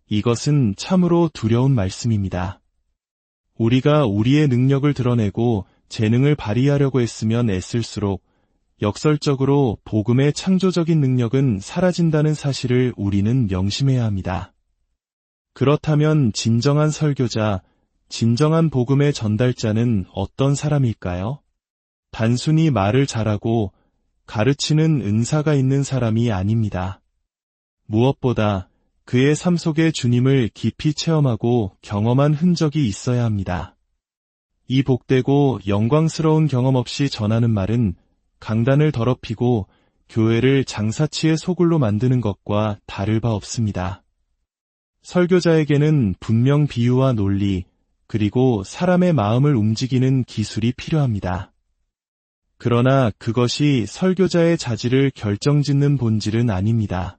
이것은 참으로 두려운 말씀입니다. 우리가 우리의 능력을 드러내고 재능을 발휘하려고 했으면 애쓸수록 역설적으로 복음의 창조적인 능력은 사라진다는 사실을 우리는 명심해야 합니다. 그렇다면 진정한 설교자, 진정한 복음의 전달자는 어떤 사람일까요? 단순히 말을 잘하고 가르치는 은사가 있는 사람이 아닙니다. 무엇보다 그의 삶 속에 주님을 깊이 체험하고 경험한 흔적이 있어야 합니다. 이 복되고 영광스러운 경험 없이 전하는 말은 강단을 더럽히고 교회를 장사치의 소굴로 만드는 것과 다를 바 없습니다. 설교자에게는 분명 비유와 논리, 그리고 사람의 마음을 움직이는 기술이 필요합니다. 그러나 그것이 설교자의 자질을 결정짓는 본질은 아닙니다.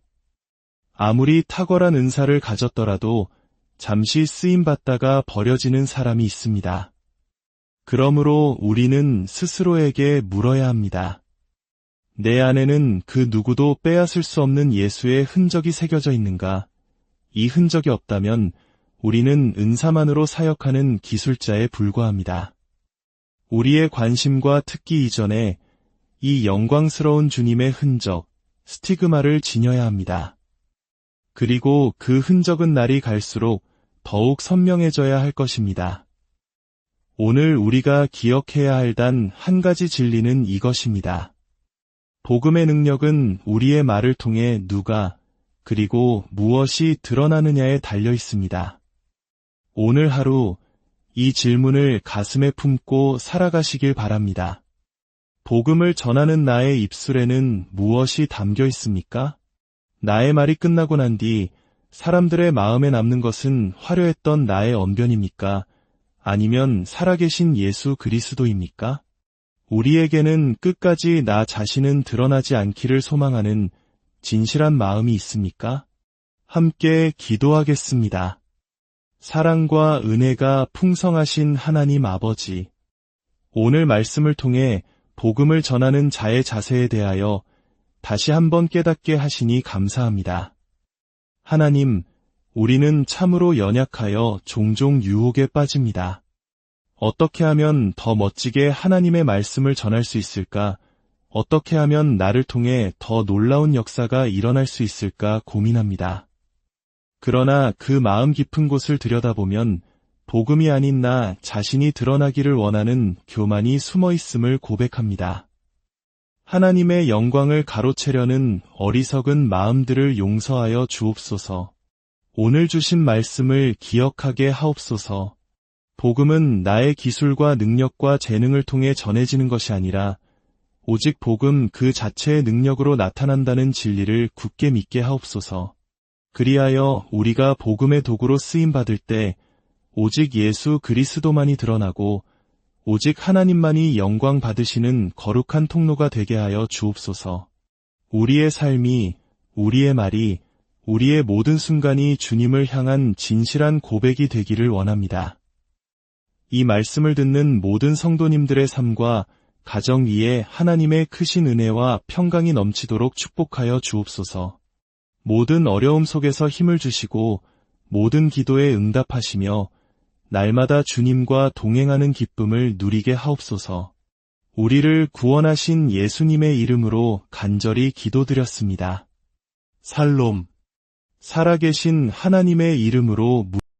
아무리 탁월한 은사를 가졌더라도 잠시 쓰임받다가 버려지는 사람이 있습니다. 그러므로 우리는 스스로에게 물어야 합니다. 내 안에는 그 누구도 빼앗을 수 없는 예수의 흔적이 새겨져 있는가? 이 흔적이 없다면 우리는 은사만으로 사역하는 기술자에 불과합니다. 우리의 관심과 특기 이전에 이 영광스러운 주님의 흔적, 스티그마를 지녀야 합니다. 그리고 그 흔적은 날이 갈수록 더욱 선명해져야 할 것입니다. 오늘 우리가 기억해야 할 단 한 가지 진리는 이것입니다. 복음의 능력은 우리의 말을 통해 누가, 그리고 무엇이 드러나느냐에 달려 있습니다. 오늘 하루 이 질문을 가슴에 품고 살아가시길 바랍니다. 복음을 전하는 나의 입술에는 무엇이 담겨 있습니까? 나의 말이 끝나고 난 뒤 사람들의 마음에 남는 것은 화려했던 나의 언변입니까? 아니면 살아계신 예수 그리스도입니까? 우리에게는 끝까지 나 자신은 드러나지 않기를 소망하는 진실한 마음이 있습니까? 함께 기도하겠습니다. 사랑과 은혜가 풍성하신 하나님 아버지, 오늘 말씀을 통해 복음을 전하는 자의 자세에 대하여 다시 한번 깨닫게 하시니 감사합니다. 하나님, 우리는 참으로 연약하여 종종 유혹에 빠집니다. 어떻게 하면 더 멋지게 하나님의 말씀을 전할 수 있을까? 어떻게 하면 나를 통해 더 놀라운 역사가 일어날 수 있을까 고민합니다. 그러나 그 마음 깊은 곳을 들여다보면 복음이 아닌 나 자신이 드러나기를 원하는 교만이 숨어 있음을 고백합니다. 하나님의 영광을 가로채려는 어리석은 마음들을 용서하여 주옵소서. 오늘 주신 말씀을 기억하게 하옵소서. 복음은 나의 기술과 능력과 재능을 통해 전해지는 것이 아니라 오직 복음 그 자체의 능력으로 나타난다는 진리를 굳게 믿게 하옵소서. 그리하여 우리가 복음의 도구로 쓰임받을 때 오직 예수 그리스도만이 드러나고 오직 하나님만이 영광 받으시는 거룩한 통로가 되게 하여 주옵소서. 우리의 삶이, 우리의 말이, 우리의 모든 순간이 주님을 향한 진실한 고백이 되기를 원합니다. 이 말씀을 듣는 모든 성도님들의 삶과 가정 위에 하나님의 크신 은혜와 평강이 넘치도록 축복하여 주옵소서. 모든 어려움 속에서 힘을 주시고 모든 기도에 응답하시며 날마다 주님과 동행하는 기쁨을 누리게 하옵소서. 우리를 구원하신 예수님의 이름으로 간절히 기도드렸습니다. 살롬. 살아계신 하나님의 이름으로